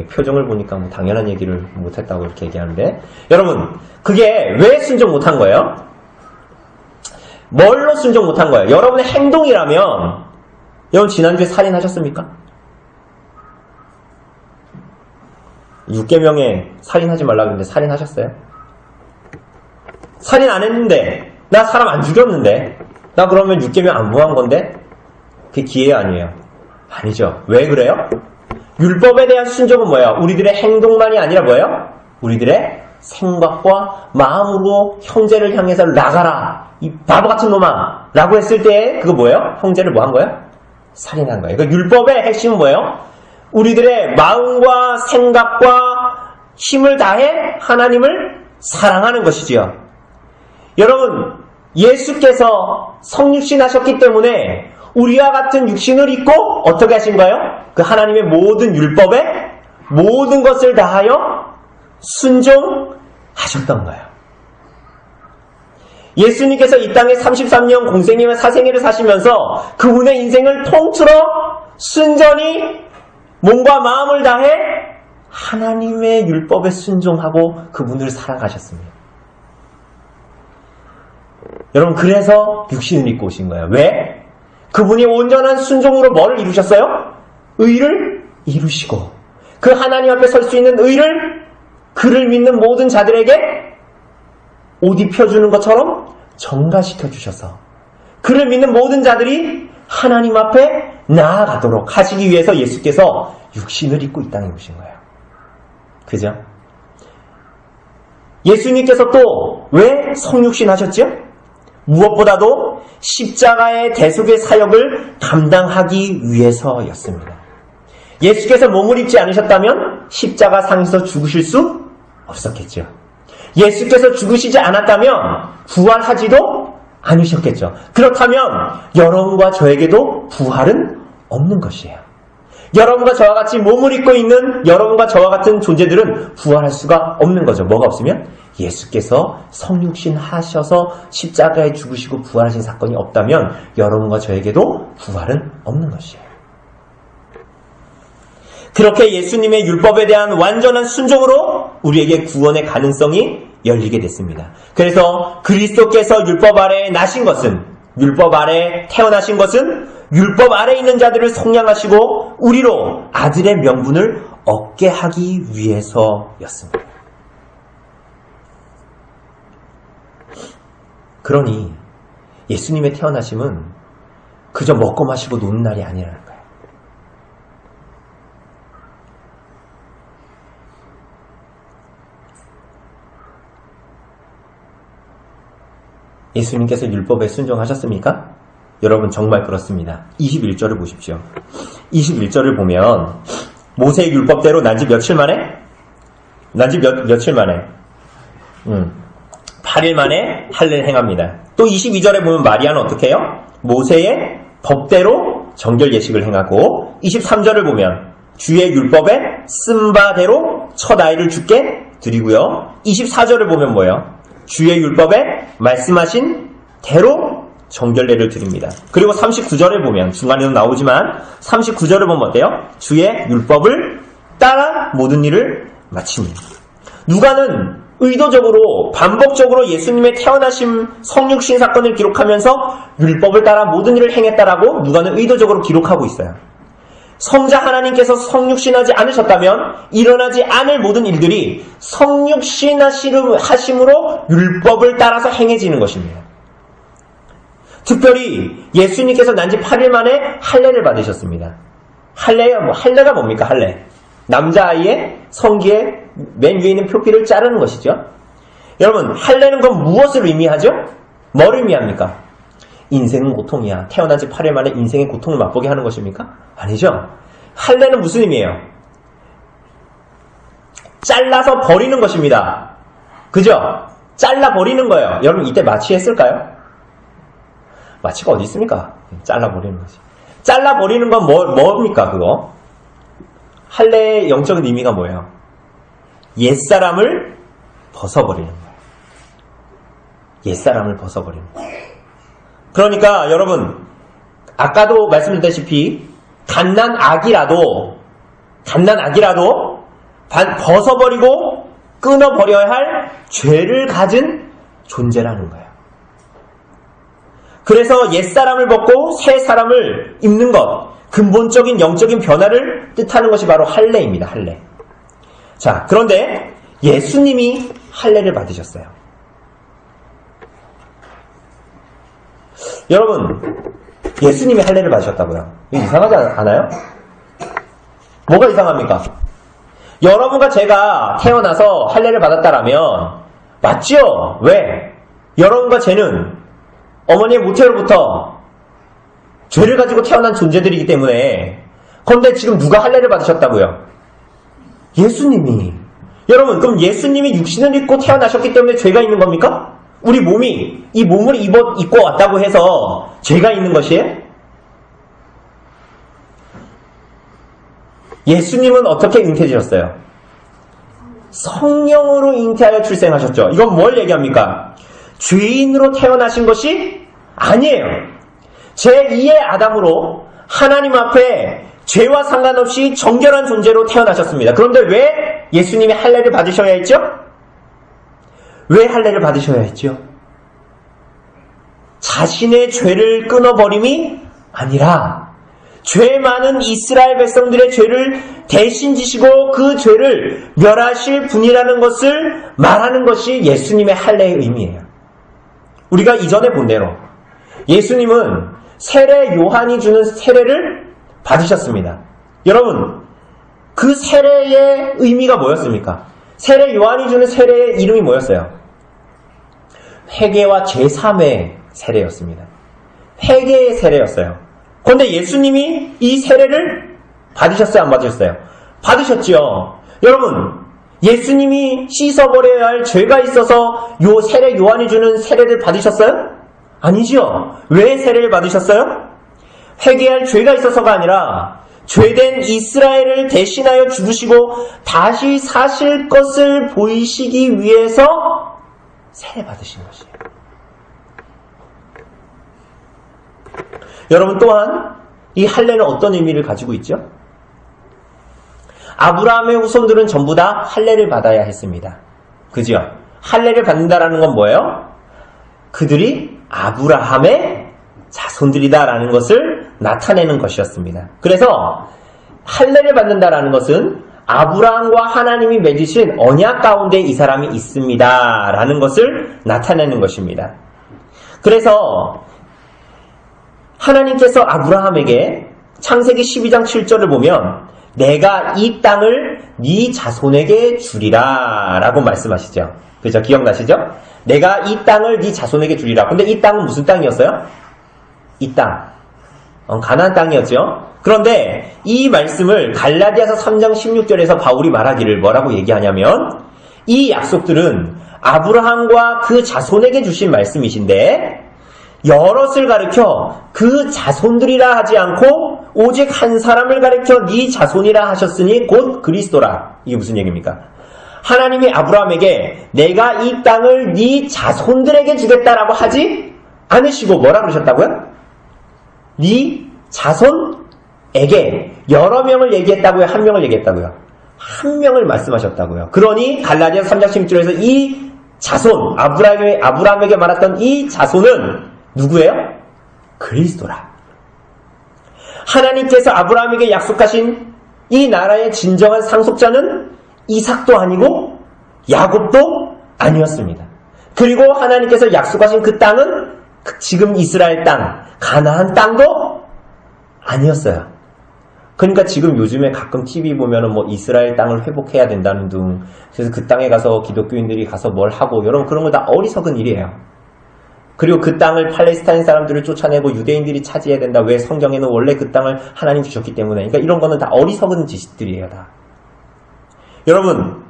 표정을 보니까 뭐 당연한 얘기를 못했다고 이렇게 얘기하는데, 여러분, 그게 왜 순종 못한 거예요? 뭘로 순종 못한 거예요? 여러분의 행동이라면, 여러분 지난주에 살인하셨습니까? 6계명에 살인하지 말라고 했는데 살인하셨어요? 살인 안 했는데, 나 사람 안 죽였는데, 나 그러면 6계명 안 무한 건데? 그게 기회 아니에요? 아니죠. 왜 그래요? 율법에 대한 순종은 뭐예요? 우리들의 행동만이 아니라 뭐예요? 우리들의 생각과 마음으로 형제를 향해서 나가라, 이 바보 같은 놈아 라고 했을 때 그거 뭐예요? 형제를 뭐 한 거예요? 살인한 거예요. 그러니까 율법의 핵심은 뭐예요? 우리들의 마음과 생각과 힘을 다해 하나님을 사랑하는 것이지요. 여러분, 예수께서 성육신 하셨기 때문에 우리와 같은 육신을 입고 어떻게 하신 거예요? 그 하나님의 모든 율법에 모든 것을 다하여 순종하셨던 거예요. 예수님께서 이 땅에 33년 공생애와 사생애를 사시면서 그분의 인생을 통틀어 순전히 몸과 마음을 다해 하나님의 율법에 순종하고 그분을 사랑하셨습니다. 여러분, 그래서 육신을 입고 오신 거예요. 왜? 그분이 온전한 순종으로 뭐를 이루셨어요? 의를 이루시고, 그 하나님 앞에 설 수 있는 의를 그를 믿는 모든 자들에게 옷 입혀주는 것처럼 전가시켜 주셔서 그를 믿는 모든 자들이 하나님 앞에 나아가도록 하시기 위해서 예수께서 육신을 입고 이 땅에 오신 거예요. 그죠? 예수님께서 또 왜 성육신 하셨죠? 무엇보다도 십자가의 대속의 사역을 감당하기 위해서였습니다. 예수께서 몸을 입지 않으셨다면 십자가 상에서 죽으실 수 없었겠죠. 예수께서 죽으시지 않았다면 부활하지도 않으셨겠죠. 그렇다면 여러분과 저에게도 부활은 없는 것이에요. 여러분과 저와 같이 몸을 입고 있는 여러분과 저와 같은 존재들은 부활할 수가 없는 거죠. 뭐가 없으면? 예수께서 성육신 하셔서 십자가에 죽으시고 부활하신 사건이 없다면 여러분과 저에게도 부활은 없는 것이에요. 그렇게 예수님의 율법에 대한 완전한 순종으로 우리에게 구원의 가능성이 열리게 됐습니다. 그래서 그리스도께서 율법 아래에 나신 것은, 율법 아래에 태어나신 것은 율법 아래에 있는 자들을 속량하시고 우리로 아들의 명분을 얻게 하기 위해서였습니다. 그러니 예수님의 태어나심은 그저 먹고 마시고 노는 날이 아니라는 거예요. 예수님께서 율법에 순종하셨습니까? 여러분, 정말 그렇습니다. 21절을 보십시오. 21절을 보면 모세의 율법대로 난지 며칠 만에? 난지 며칠 만에? 8일 만에 할례를 행합니다. 또 22절에 보면 마리아는 어떻게 해요? 모세의 법대로 정결 예식을 행하고, 23절을 보면 주의 율법에 쓴 바대로 첫 아이를 주께 드리고요. 24절을 보면 뭐예요? 주의 율법에 말씀하신 대로 정결례를 드립니다. 그리고 39절을 보면, 중간에도 나오지만 39절을 보면 어때요? 주의 율법을 따라 모든 일을 마치니. 누가는 의도적으로 반복적으로 예수님의 태어나심 성육신 사건을 기록하면서 율법을 따라 모든 일을 행했다라고 누가는 의도적으로 기록하고 있어요. 성자 하나님께서 성육신하지 않으셨다면 일어나지 않을 모든 일들이 성육신하심으로 율법을 따라서 행해지는 것입니다. 특별히 예수님께서 난지 8일 만에 할례를 받으셨습니다. 할례가 뭡니까? 할례. 남자아이의 성기에 맨 위에 있는 표피를 자르는 것이죠. 여러분, 할례는 그럼 무엇을 의미하죠? 뭘 의미합니까? 인생은 고통이야. 태어난 지 8일 만에 인생의 고통을 맛보게 하는 것입니까? 아니죠. 할례는 무슨 의미예요? 잘라서 버리는 것입니다. 그죠? 잘라 버리는 거예요. 여러분, 이때 마취 했을까요? 마취가 어디 있습니까? 잘라 버리는 거지. 잘라 버리는 건 뭡니까, 그거? 할례의 영적인 의미가 뭐예요? 옛사람을 벗어버리는 거예요. 옛사람을 벗어버리는 거예요. 그러니까 여러분, 아까도 말씀드렸다시피 갓난 아기라도 벗어버리고 끊어버려야 할 죄를 가진 존재라는 거예요. 그래서 옛사람을 벗고 새 사람을 입는 것, 근본적인 영적인 변화를 뜻하는 것이 바로 할례입니다. 할례. 자, 그런데 예수님이 할례를 받으셨어요. 여러분, 예수님이 할례를 받으셨다고요? 이거 이상하지 않아요? 뭐가 이상합니까? 여러분과 제가 태어나서 할례를 받았다라면 맞죠? 왜? 여러분과 쟤는 어머니의 모태로부터 죄를 가지고 태어난 존재들이기 때문에. 그런데 지금 누가 할례를 받으셨다고요? 예수님이. 여러분, 그럼 예수님이 육신을 입고 태어나셨기 때문에 죄가 있는 겁니까? 우리 몸이 이 몸을 입고 왔다고 해서 죄가 있는 것이에요? 예수님은 어떻게 잉태되셨어요? 성령으로 잉태하여 출생하셨죠. 이건 뭘 얘기합니까? 죄인으로 태어나신 것이 아니에요. 제2의 아담으로 하나님 앞에 죄와 상관없이 정결한 존재로 태어나셨습니다. 그런데 왜 예수님이 할례를 받으셔야 했죠? 왜 할례를 받으셔야 했죠? 자신의 죄를 끊어버림이 아니라 죄 많은 이스라엘 백성들의 죄를 대신 지시고 그 죄를 멸하실 분이라는 것을 말하는 것이 예수님의 할례의 의미예요. 우리가 이전에 본 대로 예수님은 세례 요한이 주는 세례를 받으셨습니다. 여러분, 그 세례의 의미가 뭐였습니까? 세례 요한이 주는 세례의 이름이 뭐였어요? 회개와 제3의 세례였습니다. 회개의 세례였어요. 그런데 예수님이 이 세례를 받으셨어요? 안 받으셨어요? 받으셨지요. 여러분, 예수님이 씻어버려야 할 죄가 있어서 요 세례 요한이 주는 세례를 받으셨어요? 아니죠. 왜 세례를 받으셨어요? 회개할 죄가 있어서가 아니라 죄된 이스라엘을 대신하여 죽으시고 다시 사실 것을 보이시기 위해서 세례 받으신 것이에요. 여러분, 또한 이 할례는 어떤 의미를 가지고 있죠? 아브라함의 후손들은 전부 다 할례를 받아야 했습니다. 그죠? 할례를 받는다라는 건 뭐예요? 그들이 아브라함의 자손들이다라는 것을 나타내는 것이었습니다. 그래서 할례를 받는다라는 것은 아브라함과 하나님이 맺으신 언약 가운데 이 사람이 있습니다라는 것을 나타내는 것입니다. 그래서 하나님께서 아브라함에게 창세기 12장 7절을 보면 내가 이 땅을 네 자손에게 주리라 라고 말씀하시죠. 그죠? 기억나시죠? 내가 이 땅을 네 자손에게 주리라. 근데 이 땅은 무슨 땅이었어요? 이 땅. 가나안 땅이었죠. 그런데 이 말씀을 갈라디아서 3장 16절에서 바울이 말하기를 뭐라고 얘기하냐면 이 약속들은 아브라함과 그 자손에게 주신 말씀이신데 여럿을 가르쳐 그 자손들이라 하지 않고 오직 한 사람을 가르쳐 네 자손이라 하셨으니 곧 그리스도라. 이게 무슨 얘기입니까? 하나님이 아브라함에게 내가 이 땅을 네 자손들에게 주겠다라고 하지 않으시고 뭐라 그러셨다고요? 네 자손에게 여러 명을 얘기했다고요? 한 명을 얘기했다고요? 한 명을 말씀하셨다고요. 그러니 갈라디아서 3장 16절에서 이 자손, 아브라함에게 말했던 이 자손은 누구예요? 그리스도라. 하나님께서 아브라함에게 약속하신 이 나라의 진정한 상속자는 이삭도 아니고 야곱도 아니었습니다. 그리고 하나님께서 약속하신 그 땅은 지금 이스라엘 땅, 가나안 땅도 아니었어요. 그러니까 지금 요즘에 가끔 TV 보면은 뭐 이스라엘 땅을 회복해야 된다는 등, 그래서 그 땅에 가서 기독교인들이 가서 뭘 하고, 여러분 그런 거 다 어리석은 일이에요. 그리고 그 땅을 팔레스타인 사람들을 쫓아내고 유대인들이 차지해야 된다. 왜? 성경에는 원래 그 땅을 하나님 주셨기 때문에. 그러니까 이런 거는 다 어리석은 짓들이에요, 다. 여러분,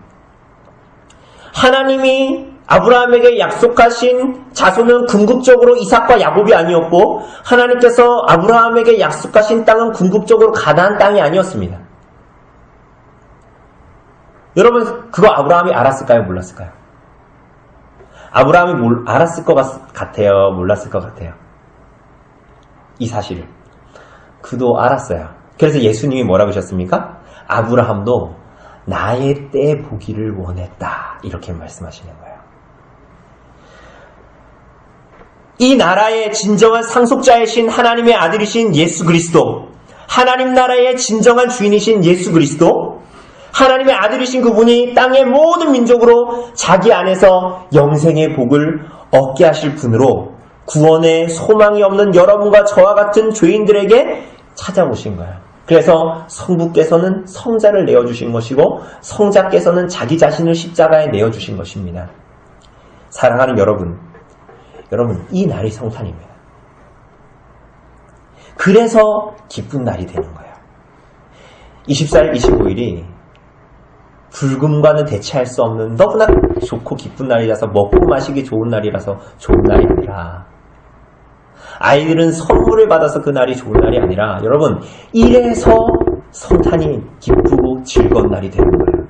하나님이 아브라함에게 약속하신 자손은 궁극적으로 이삭과 야곱이 아니었고 하나님께서 아브라함에게 약속하신 땅은 궁극적으로 가나안 땅이 아니었습니다. 여러분, 그거 아브라함이 알았을까요? 몰랐을까요? 아브라함이 알았을 것 같아요? 몰랐을 것 같아요? 이 사실을. 그도 알았어요. 그래서 예수님이 뭐라고 하셨습니까? 아브라함도 나의 때 보기를 원했다. 이렇게 말씀하시는 거예요. 이 나라의 진정한 상속자이신 하나님의 아들이신 예수 그리스도, 하나님 나라의 진정한 주인이신 예수 그리스도, 하나님의 아들이신 그분이 땅의 모든 민족으로 자기 안에서 영생의 복을 얻게 하실 분으로 구원의 소망이 없는 여러분과 저와 같은 죄인들에게 찾아오신 거예요. 그래서 성부께서는 성자를 내어주신 것이고 성자께서는 자기 자신을 십자가에 내어주신 것입니다. 사랑하는 여러분, 이 날이 성탄입니다. 그래서 기쁜 날이 되는 거예요. 24일, 25일이 불금과는 대체할 수 없는 너무나 좋고 기쁜 날이라서 먹고 마시기 좋은 날이라서 좋은 날이 아니라, 아이들은 선물을 받아서 그 날이 좋은 날이 아니라, 여러분, 이래서 성탄이 기쁘고 즐거운 날이 되는 거예요.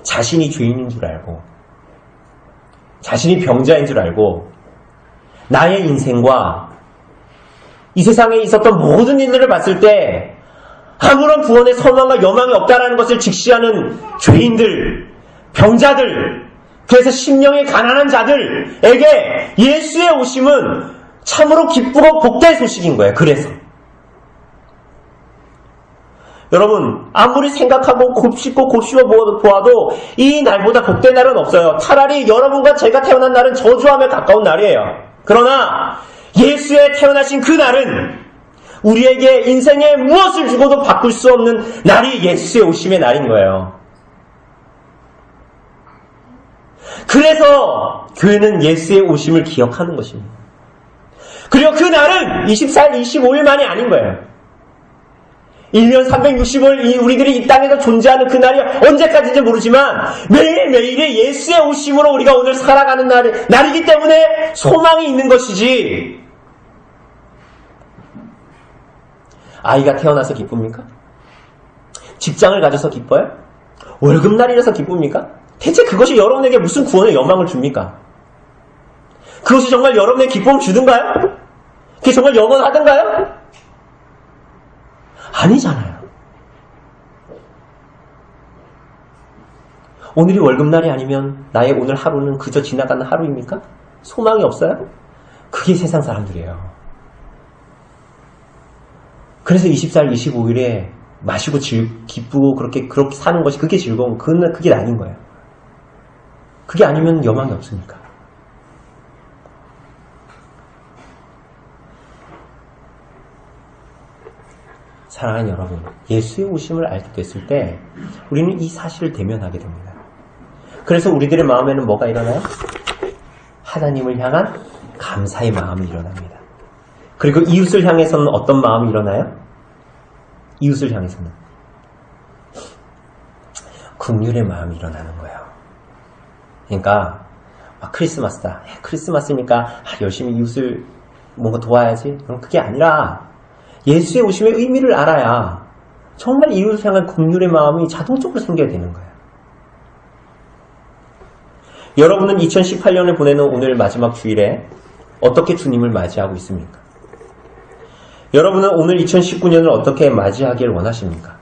자신이 죄인인 줄 알고, 자신이 병자인 줄 알고, 나의 인생과 이 세상에 있었던 모든 일들을 봤을 때 아무런 구원의 소망과 여망이 없다라는 것을 직시하는 죄인들, 병자들, 그래서 심령이 가난한 자들에게 예수의 오심은 참으로 기쁘고 복된 소식인 거예요. 그래서 여러분, 아무리 생각하고 곱씹고 보아도 이 날보다 복된 날은 없어요. 차라리 여러분과 제가 태어난 날은 저주함에 가까운 날이에요. 그러나 예수의 태어나신 그 날은 우리에게 인생에 무엇을 주고도 바꿀 수 없는 날이 예수의 오심의 날인 거예요. 그래서 교회는 예수의 오심을 기억하는 것입니다. 그리고 그 날은 24일, 25일만이 아닌 거예요. 1년 360일 우리들이 이 땅에서 존재하는 그 날이 언제까지인지 모르지만 매일매일의 예수의 오심으로 우리가 오늘 살아가는 날이기 때문에 소망이 있는 것이지. 아이가 태어나서 기쁩니까? 직장을 가져서 기뻐요? 월급날이라서 기쁩니까? 대체 그것이 여러분에게 무슨 구원의 여망을 줍니까? 그것이 정말 여러분에게 기쁨을 주든가요? 그게 정말 영원하든가요? 아니잖아요. 오늘이 월급날이 아니면 나의 오늘 하루는 그저 지나가는 하루입니까? 소망이 없어요? 그게 세상 사람들이에요. 그래서 24일, 25일에 마시고 기쁘고 그렇게 사는 것이 그게 즐거운, 그게 날인 거예요. 그게 아니면 여망이 없으니까. 사랑하는 여러분, 예수의 오심을 알게 됐을 때 우리는 이 사실을 대면하게 됩니다. 그래서 우리들의 마음에는 뭐가 일어나요? 하나님을 향한 감사의 마음이 일어납니다. 그리고 이웃을 향해서는 어떤 마음이 일어나요? 이웃을 향해서는 긍휼의 마음이 일어나는 거예요. 그러니까 크리스마스다. 크리스마스니까 열심히 이웃을 뭔가 도와야지. 그럼 그게 아니라 예수의 오심의 의미를 알아야 정말 이웃을 향한 긍휼의 마음이 자동적으로 생겨야 되는 거예요. 여러분은 2018년을 보내는 오늘 마지막 주일에 어떻게 주님을 맞이하고 있습니까? 여러분은 오늘 2019년을 어떻게 맞이하길 원하십니까?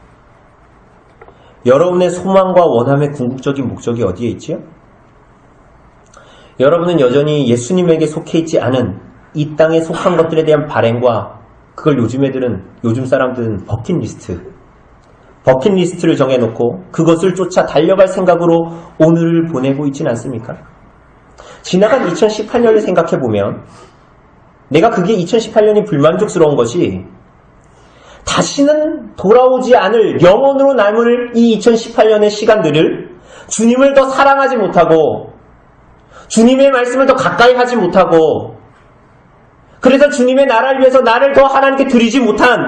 여러분의 소망과 원함의 궁극적인 목적이 어디에 있지요? 여러분은 여전히 예수님에게 속해 있지 않은 이 땅에 속한 것들에 대한 발행과 그걸 요즘 사람들은 버킷리스트를 정해놓고 그것을 쫓아 달려갈 생각으로 오늘을 보내고 있진 않습니까? 지나간 2018년을 생각해보면 내가 그게 2018년이 불만족스러운 것이 다시는 돌아오지 않을 영원으로 남을 이 2018년의 시간들을 주님을 더 사랑하지 못하고 주님의 말씀을 더 가까이 하지 못하고 그래서 주님의 나라를 위해서 나를 더 하나님께 드리지 못한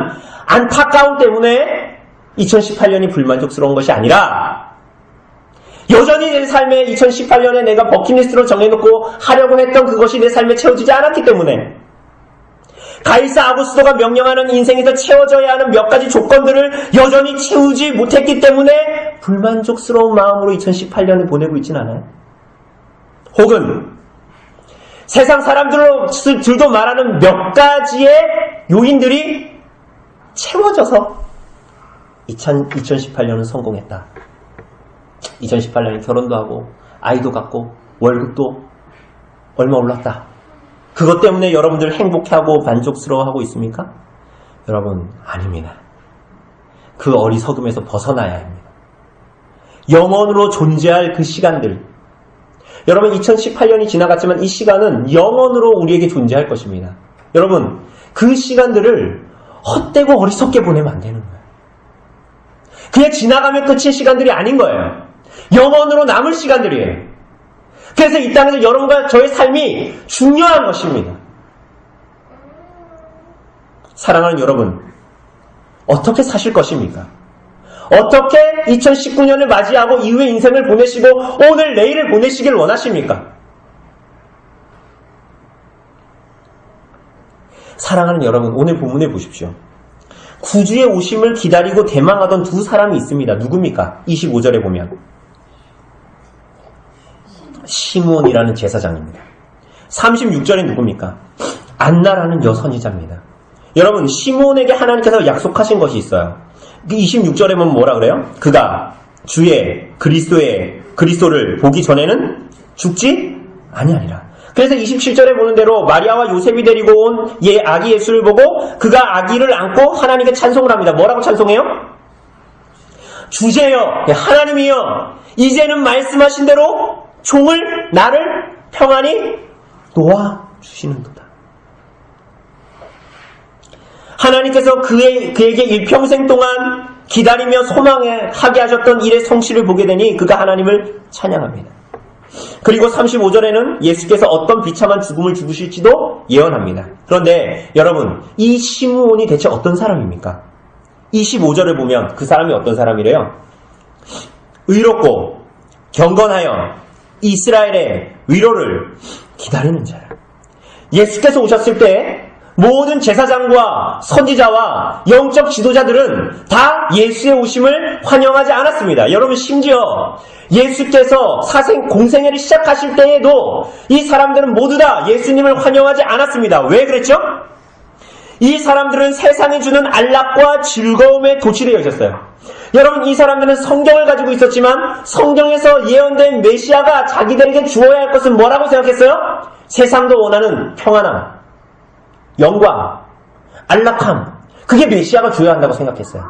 안타까움 때문에 2018년이 불만족스러운 것이 아니라 여전히 내 삶에 2018년에 내가 버킷리스트로 정해놓고 하려고 했던 그것이 내 삶에 채워지지 않았기 때문에 가이사 아구스토가 명령하는 인생에서 채워져야 하는 몇 가지 조건들을 여전히 채우지 못했기 때문에 불만족스러운 마음으로 2018년을 보내고 있진 않아요? 혹은 세상 사람들도 말하는 몇 가지의 요인들이 채워져서 2018년은 성공했다. 2018년에 결혼도 하고 아이도 갖고 월급도 얼마 올랐다. 그것 때문에 여러분들 행복해하고 만족스러워하고 있습니까? 여러분, 아닙니다. 그 어리석음에서 벗어나야 합니다. 영원으로 존재할 그 시간들, 여러분 2018년이 지나갔지만 이 시간은 영원으로 우리에게 존재할 것입니다. 여러분, 그 시간들을 헛되고 어리석게 보내면 안 되는 거예요. 그냥 지나가면 끝인 시간들이 아닌 거예요. 영원으로 남을 시간들이에요. 그래서 이 땅에서 여러분과 저의 삶이 중요한 것입니다. 사랑하는 여러분, 어떻게 사실 것입니까? 어떻게 2019년을 맞이하고 이후의 인생을 보내시고 오늘 내일을 보내시길 원하십니까? 사랑하는 여러분, 오늘 본문에 보십시오. 구주의 오심을 기다리고 대망하던 두 사람이 있습니다. 누굽니까? 25절에 보면 시므온이라는 제사장입니다. 36절에 누굽니까? 안나라는 여선지자입니다. 여러분, 시므온에게 하나님께서 약속하신 것이 있어요. 26절에 보면 뭐라 그래요? 그가 주의 그리스도를 보기 전에는 죽지 아니하리라. 그래서 27절에 보는 대로 마리아와 요셉이 데리고 온 아기 예수를 보고 그가 아기를 안고 하나님께 찬송을 합니다. 뭐라고 찬송해요? 주제여, 하나님이여, 이제는 말씀하신 대로 종을 나를 평안히 놓아주시는도다. 하나님께서 그에게 일평생 동안 기다리며 소망하게 하셨던 일의 성취를 보게 되니 그가 하나님을 찬양합니다. 그리고 35절에는 예수께서 어떤 비참한 죽음을 죽으실지도 예언합니다. 그런데 여러분, 이 시므온이 대체 어떤 사람입니까? 25절을 보면 그 사람이 어떤 사람이래요? 의롭고 경건하여 이스라엘의 위로를 기다리는 자라. 예수께서 오셨을 때 모든 제사장과 선지자와 영적 지도자들은 다 예수의 오심을 환영하지 않았습니다. 여러분, 심지어 예수께서 공생애를 시작하실 때에도 이 사람들은 모두 다 예수님을 환영하지 않았습니다. 왜 그랬죠? 이 사람들은 세상이 주는 안락과 즐거움에 도취되어 있었어요. 여러분, 이 사람들은 성경을 가지고 있었지만 성경에서 예언된 메시아가 자기들에게 주어야 할 것은 뭐라고 생각했어요? 세상도 원하는 평안함, 영광, 안락함, 그게 메시아가 줘야 한다고 생각했어요.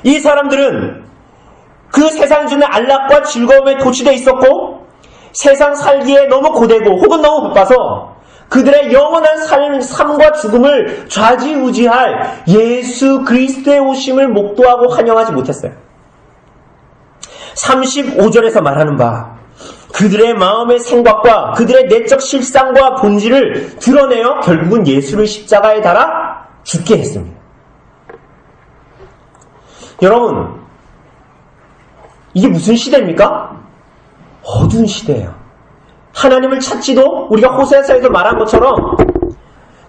이 사람들은 그 세상이 주는 안락과 즐거움에 도취되어 있었고 세상 살기에 너무 고되고 혹은 너무 바빠서 그들의 영원한 삶과 죽음을 좌지우지할 예수 그리스도의 오심을 목도하고 환영하지 못했어요. 35절에서 말하는 바 그들의 마음의 생각과 그들의 내적 실상과 본질을 드러내어 결국은 예수를 십자가에 달아 죽게 했습니다. 여러분, 이게 무슨 시대입니까? 어두운 시대예요. 하나님을 찾지도 우리가 호세아서에서 말한 것처럼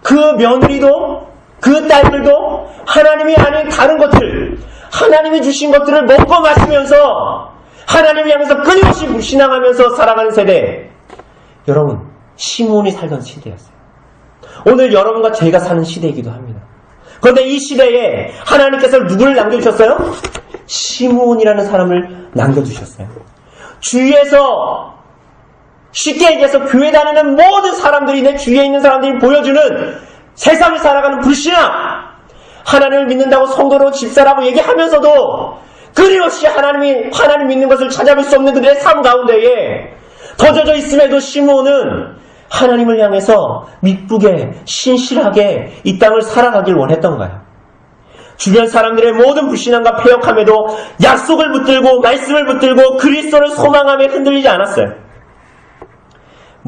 그 며느리도 그 딸들도 하나님이 아닌 다른 것들, 하나님이 주신 것들을 먹고 마시면서 하나님을 향해서 끊임없이 불신앙하면서 살아가는 세대. 여러분, 시므온이 살던 시대였어요. 오늘 여러분과 제가 사는 시대이기도 합니다. 그런데 이 시대에 하나님께서 누구를 남겨주셨어요? 시므온이라는 사람을 남겨주셨어요. 주위에서 쉽게 얘기해서 교회 다니는 모든 사람들이, 내 주위에 있는 사람들이 보여주는 세상을 살아가는 불신앙, 하나님을 믿는다고 성도로 집사라고 얘기하면서도 끊임없이 하나님 믿는 것을 찾아볼 수 없는 그들의 삶 가운데에 더져져 있음에도 시므온은 하나님을 향해서 미쁘게 신실하게 이 땅을 살아가길 원했던 거예요. 주변 사람들의 모든 불신앙과 패역함에도 약속을 붙들고 말씀을 붙들고 그리스도를 소망하며 흔들리지 않았어요.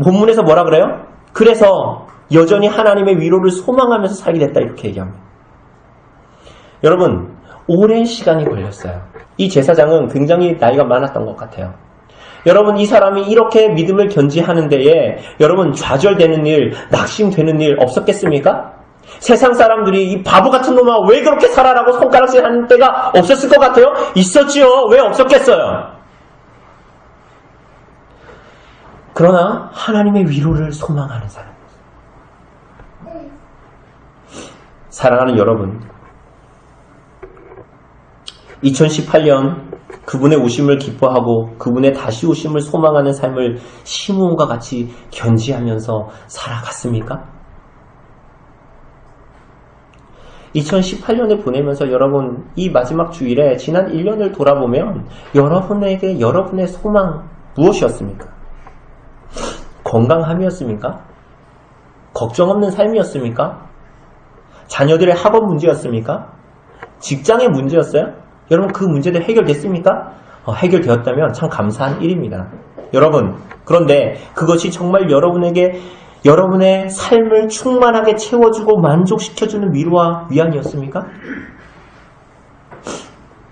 본문에서 뭐라 그래요? 그래서 여전히 하나님의 위로를 소망하면서 살게 됐다, 이렇게 얘기합니다. 여러분, 오랜 시간이 걸렸어요. 이 제사장은 굉장히 나이가 많았던 것 같아요. 여러분, 이 사람이 이렇게 믿음을 견지하는 데에 여러분 좌절되는 일, 낙심되는 일 없었겠습니까? 세상 사람들이 이 바보 같은 놈아 왜 그렇게 살아라고 손가락질 하는 때가 없었을 것 같아요? 있었지요. 왜 없었겠어요? 그러나 하나님의 위로를 소망하는 사람. 사랑하는 여러분, 2018년 그분의 오심을 기뻐하고 그분의 다시 오심을 소망하는 삶을 시므온과 같이 견지하면서 살아갔습니까? 2018년을 보내면서 여러분 이 마지막 주일에 지난 1년을 돌아보면 여러분에게 여러분의 소망 무엇이었습니까? 건강함이었습니까? 걱정 없는 삶이었습니까? 자녀들의 학업 문제였습니까? 직장의 문제였어요? 여러분 그 문제들 해결됐습니까? 해결되었다면 참 감사한 일입니다. 여러분 그런데 그것이 정말 여러분에게 여러분의 삶을 충만하게 채워주고 만족시켜주는 위로와 위안이었습니까?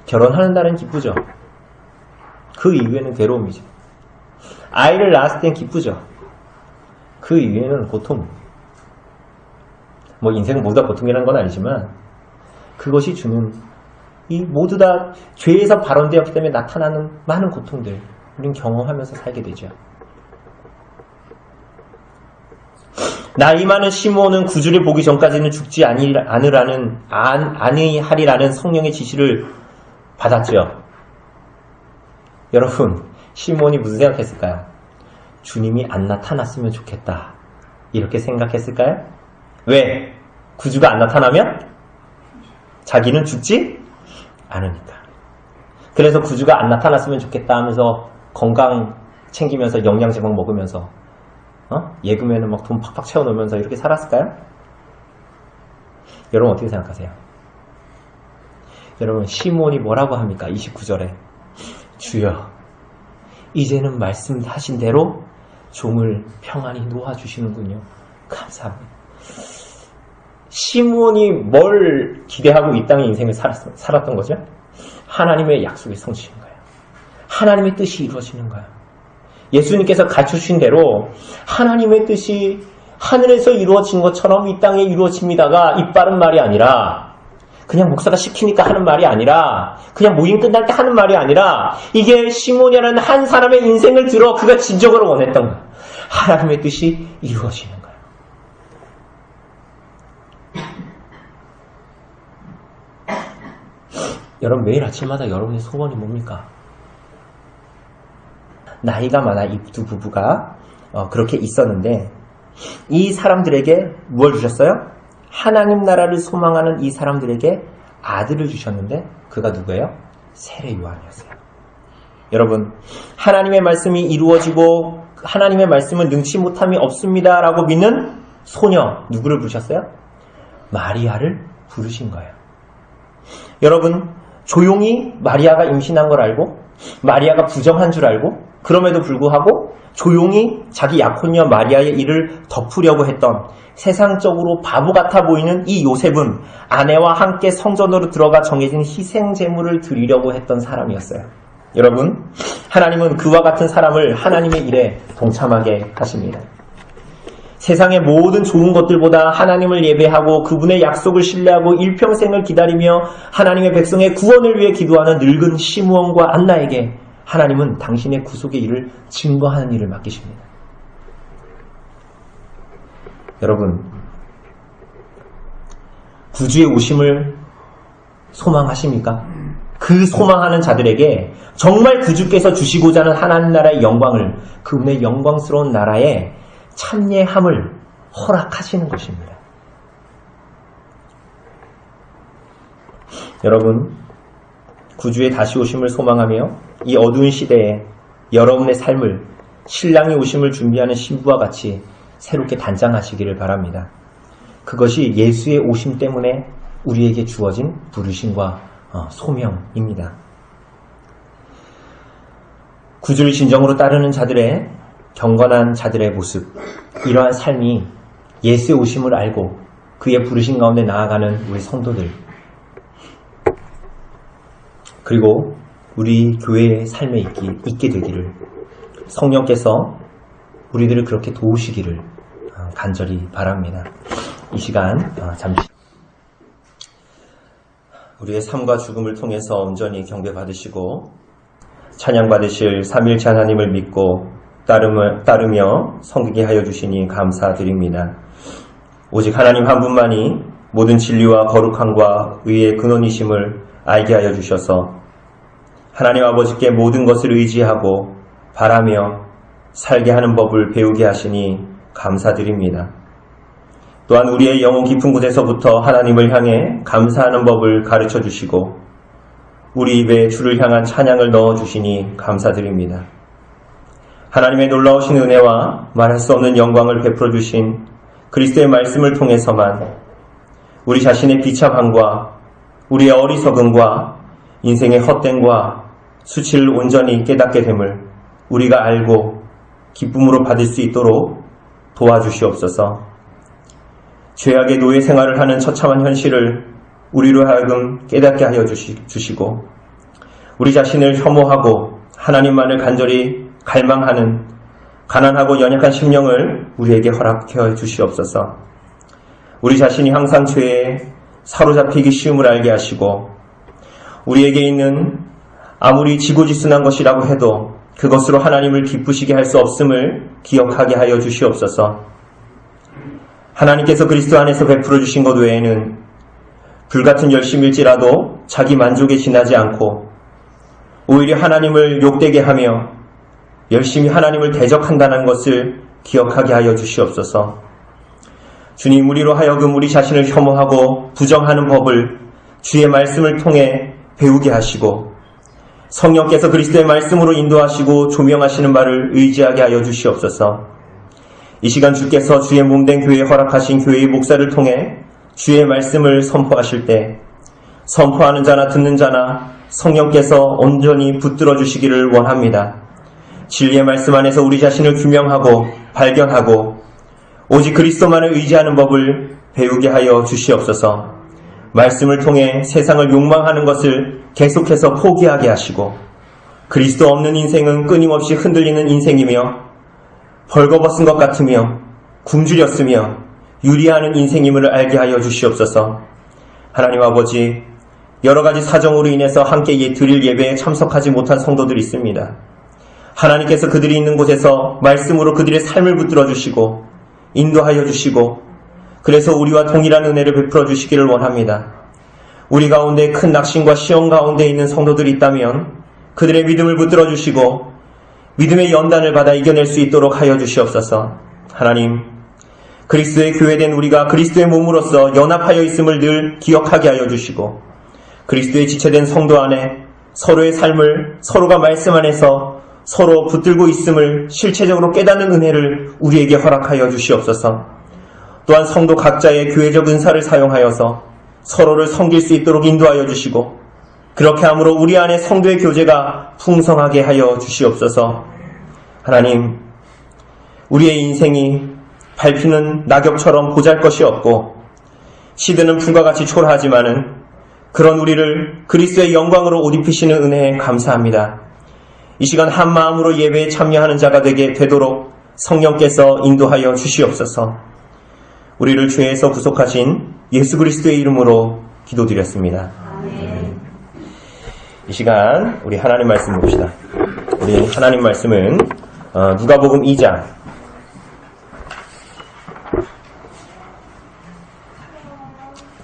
결혼하는 날은 기쁘죠. 그 이후에는 괴로움이죠. 아이를 낳았을 땐 기쁘죠. 그 이후에는 고통. 뭐 인생은 모두 다 고통이라는 건 아니지만 그것이 주는 이 모두 다 죄에서 발원되었기 때문에 나타나는 많은 고통들 우린 경험하면서 살게 되죠. 나이 많은 시므온은 구주를 보기 전까지는 죽지 아니하리라는 성령의 지시를 받았죠. 여러분 시므온이 무슨 생각했을까요? 주님이 안 나타났으면 좋겠다 이렇게 생각했을까요? 왜? 구주가 안 나타나면 자기는 죽지 않으니까. 그래서 구주가 안 나타났으면 좋겠다 하면서 건강 챙기면서 영양제 막 먹으면서 예금에는 막 돈 팍팍 채워놓으면서 이렇게 살았을까요? 여러분 어떻게 생각하세요? 여러분 시므온이 뭐라고 합니까? 29절에 주여 이제는 말씀하신 대로 종을 평안히 놓아주시는군요. 감사합니다. 시므온이 뭘 기대하고 이 땅의 인생을 살았던 거죠? 하나님의 약속이 성취인 거예요. 하나님의 뜻이 이루어지는 거예요. 예수님께서 갖추신 대로 하나님의 뜻이 하늘에서 이루어진 것처럼 이 땅에 이루어집니다가 입 바른 말이 아니라 그냥 목사가 시키니까 하는 말이 아니라 그냥 모임 끝날 때 하는 말이 아니라 이게 시므온이라는 한 사람의 인생을 들어 그가 진정으로 원했던 거예요. 하나님의 뜻이 이루어지는 거예요. 여러분 매일 아침마다 여러분의 소원이 뭡니까? 나이가 많아 이 두 부부가 그렇게 있었는데 이 사람들에게 뭘 주셨어요? 하나님 나라를 소망하는 이 사람들에게 아들을 주셨는데 그가 누구예요? 세례 요한이었어요. 여러분 하나님의 말씀이 이루어지고 하나님의 말씀은 능치 못함이 없습니다 라고 믿는 소녀 누구를 부르셨어요? 마리아를 부르신 거예요. 여러분 조용히 마리아가 임신한 걸 알고 마리아가 부정한 줄 알고 그럼에도 불구하고 조용히 자기 약혼녀 마리아의 일을 덮으려고 했던 세상적으로 바보 같아 보이는 이 요셉은 아내와 함께 성전으로 들어가 정해진 희생 제물을 드리려고 했던 사람이었어요. 여러분 하나님은 그와 같은 사람을 하나님의 일에 동참하게 하십니다. 세상의 모든 좋은 것들보다 하나님을 예배하고 그분의 약속을 신뢰하고 일평생을 기다리며 하나님의 백성의 구원을 위해 기도하는 늙은 시므온과 안나에게 하나님은 당신의 구속의 일을 증거하는 일을 맡기십니다. 여러분 구주의 오심을 소망하십니까? 그 소망하는 자들에게 정말 구주께서 주시고자 하는 하나님 나라의 영광을 그분의 영광스러운 나라에 참여함을 허락하시는 것입니다. 여러분 구주의 다시 오심을 소망하며 이 어두운 시대에 여러분의 삶을 신랑의 오심을 준비하는 신부와 같이 새롭게 단장하시기를 바랍니다. 그것이 예수의 오심 때문에 우리에게 주어진 부르심과 소명입니다. 구주를 진정으로 따르는 자들의 경건한 자들의 모습, 이러한 삶이 예수의 오심을 알고 그의 부르심 가운데 나아가는 우리 성도들, 그리고 우리 교회의 삶에 있게 되기를 성령께서 우리들을 그렇게 도우시기를 간절히 바랍니다. 이 시간 잠시 우리의 삶과 죽음을 통해서 온전히 경배받으시고 찬양받으실 삼위일체 하나님을 믿고 따르며 섬기게 하여 주시니 감사드립니다. 오직 하나님 한 분만이 모든 진리와 거룩함과 의의 근원이심을 알게 하여 주셔서 하나님 아버지께 모든 것을 의지하고 바라며 살게 하는 법을 배우게 하시니 감사드립니다. 또한 우리의 영혼 깊은 곳에서부터 하나님을 향해 감사하는 법을 가르쳐 주시고 우리 입에 주를 향한 찬양을 넣어 주시니 감사드립니다. 하나님의 놀라우신 은혜와 말할 수 없는 영광을 베풀어 주신 그리스도의 말씀을 통해서만 우리 자신의 비참함과 우리의 어리석음과 인생의 헛됨과 수치를 온전히 깨닫게 됨을 우리가 알고 기쁨으로 받을 수 있도록 도와주시옵소서. 죄악의 노예 생활을 하는 처참한 현실을 우리로 하여금 깨닫게 하여 주시고 우리 자신을 혐오하고 하나님만을 간절히 갈망하는 가난하고 연약한 심령을 우리에게 허락해 주시옵소서. 우리 자신이 항상 죄에 사로잡히기 쉬움을 알게 하시고 우리에게 있는 아무리 지고지순한 것이라고 해도 그것으로 하나님을 기쁘시게 할 수 없음을 기억하게 하여 주시옵소서. 하나님께서 그리스도 안에서 베풀어 주신 것 외에는 불같은 열심일지라도 자기 만족에 지나지 않고 오히려 하나님을 욕되게 하며 열심히 하나님을 대적한다는 것을 기억하게 하여 주시옵소서. 주님, 우리로 하여금 우리 자신을 혐오하고 부정하는 법을 주의 말씀을 통해 배우게 하시고 성령께서 그리스도의 말씀으로 인도하시고 조명하시는 바를 의지하게 하여 주시옵소서. 이 시간 주께서 주의 몸된 교회에 허락하신 교회의 목사를 통해 주의 말씀을 선포하실 때 선포하는 자나 듣는 자나 성령께서 온전히 붙들어 주시기를 원합니다. 진리의 말씀 안에서 우리 자신을 규명하고 발견하고 오직 그리스도만을 의지하는 법을 배우게 하여 주시옵소서. 말씀을 통해 세상을 욕망하는 것을 계속해서 포기하게 하시고 그리스도 없는 인생은 끊임없이 흔들리는 인생이며 벌거벗은 것 같으며 굶주렸으며 유리하는 인생임을 알게 하여 주시옵소서. 하나님 아버지, 여러 가지 사정으로 인해서 함께 드릴 예배에 참석하지 못한 성도들이 있습니다. 하나님께서 그들이 있는 곳에서 말씀으로 그들의 삶을 붙들어 주시고 인도하여 주시고 그래서 우리와 동일한 은혜를 베풀어 주시기를 원합니다. 우리 가운데 큰 낙심과 시험 가운데 있는 성도들이 있다면 그들의 믿음을 붙들어 주시고 믿음의 연단을 받아 이겨낼 수 있도록 하여 주시옵소서. 하나님, 그리스도의 교회된 우리가 그리스도의 몸으로서 연합하여 있음을 늘 기억하게 하여 주시고 그리스도의 지체된 성도 안에 서로의 삶을 서로가 말씀 안에서 서로 붙들고 있음을 실체적으로 깨닫는 은혜를 우리에게 허락하여 주시옵소서. 또한 성도 각자의 교회적 은사를 사용하여서 서로를 섬길 수 있도록 인도하여 주시고 그렇게 함으로 우리 안에 성도의 교제가 풍성하게 하여 주시옵소서. 하나님, 우리의 인생이 밟히는 낙엽처럼 보잘것이 없고 시드는 풀과 같이 초라하지만은 그런 우리를 그리스도의 영광으로 옷 입히시는 은혜에 감사합니다. 이 시간 한 마음으로 예배에 참여하는 자가 되도록 성령께서 인도하여 주시옵소서. 우리를 죄에서 구속하신 예수 그리스도의 이름으로 기도드렸습니다. 아멘. 이 시간 우리 하나님 말씀 봅시다. 우리 하나님 말씀은 누가복음 2장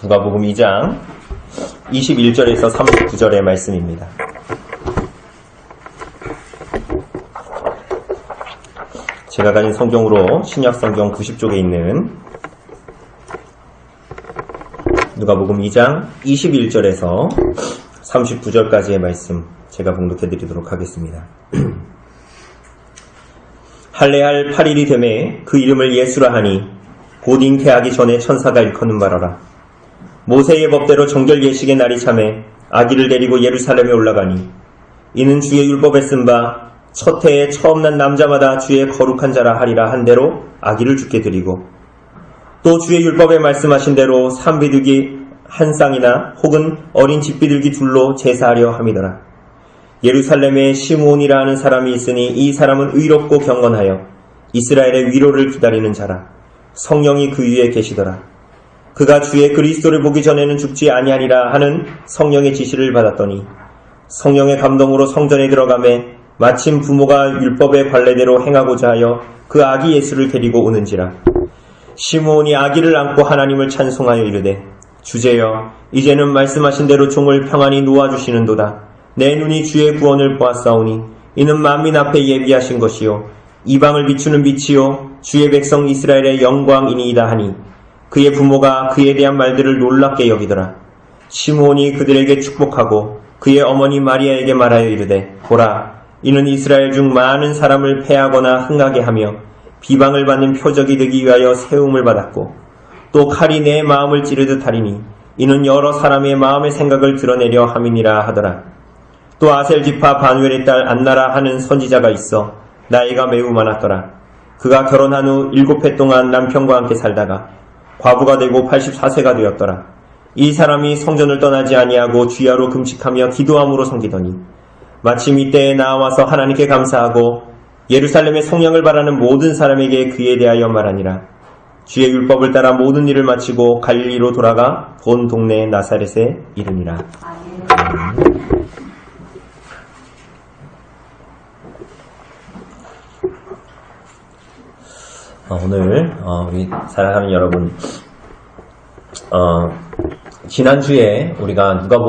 누가복음 2장 21절에서 39절의 말씀입니다. 제가 가진 성경으로 신약성경 90쪽에 있는 누가복음 2장 21절에서 39절까지의 말씀 제가 봉독해 드리도록 하겠습니다. 할례할 8일이 되매 그 이름을 예수라 하니 곧 잉태하기 전에 천사가 일컫는 바라라. 모세의 법대로 정결 예식의 날이 참에 아기를 데리고 예루살렘에 올라가니 이는 주의 율법에 쓴 바 첫 해에 처음 난 남자마다 주의 거룩한 자라 하리라 한 대로 아기를 주께 드리고 또 주의 율법에 말씀하신 대로 산비둘기 한 쌍이나 혹은 어린 집비둘기 둘로 제사하려 함이더라. 예루살렘에 시므온이라 하는 사람이 있으니 이 사람은 의롭고 경건하여 이스라엘의 위로를 기다리는 자라. 성령이 그 위에 계시더라. 그가 주의 그리스도를 보기 전에는 죽지 아니하리라 하는 성령의 지시를 받았더니 성령의 감동으로 성전에 들어가매 마침 부모가 율법의 관례대로 행하고자 하여 그 아기 예수를 데리고 오는지라. 시므온이 아기를 안고 하나님을 찬송하여 이르되 주제여 이제는 말씀하신 대로 종을 평안히 놓아주시는도다. 내 눈이 주의 구원을 보았사오니 이는 만민 앞에 예비하신 것이요 이방을 비추는 빛이요 주의 백성 이스라엘의 영광이니이다 하니 그의 부모가 그에 대한 말들을 놀랍게 여기더라. 시므온이 그들에게 축복하고 그의 어머니 마리아에게 말하여 이르되 보라 이는 이스라엘 중 많은 사람을 패하거나 흥하게 하며 비방을 받는 표적이 되기 위하여 세움을 받았고 또 칼이 내 마음을 찌르듯 하리니 이는 여러 사람의 마음의 생각을 드러내려 함이니라 하더라. 또 아셀 지파 바누엘의 딸 안나라 하는 선지자가 있어 나이가 매우 많았더라. 그가 결혼한 후 7해 동안 남편과 함께 살다가 과부가 되고 84세가 되었더라. 이 사람이 성전을 떠나지 아니하고 주야로 금식하며 기도함으로 섬기더니 마침 이때에 나와서 하나님께 감사하고 예루살렘의 성령을 바라는 모든 사람에게 그에 대하여 말하니라. 주의 율법을 따라 모든 일을 마치고 갈릴리로 돌아가 본 동네 나사렛에 이르니라. 오늘 우리 사랑하는 여러분, 지난주에 우리가 누가복음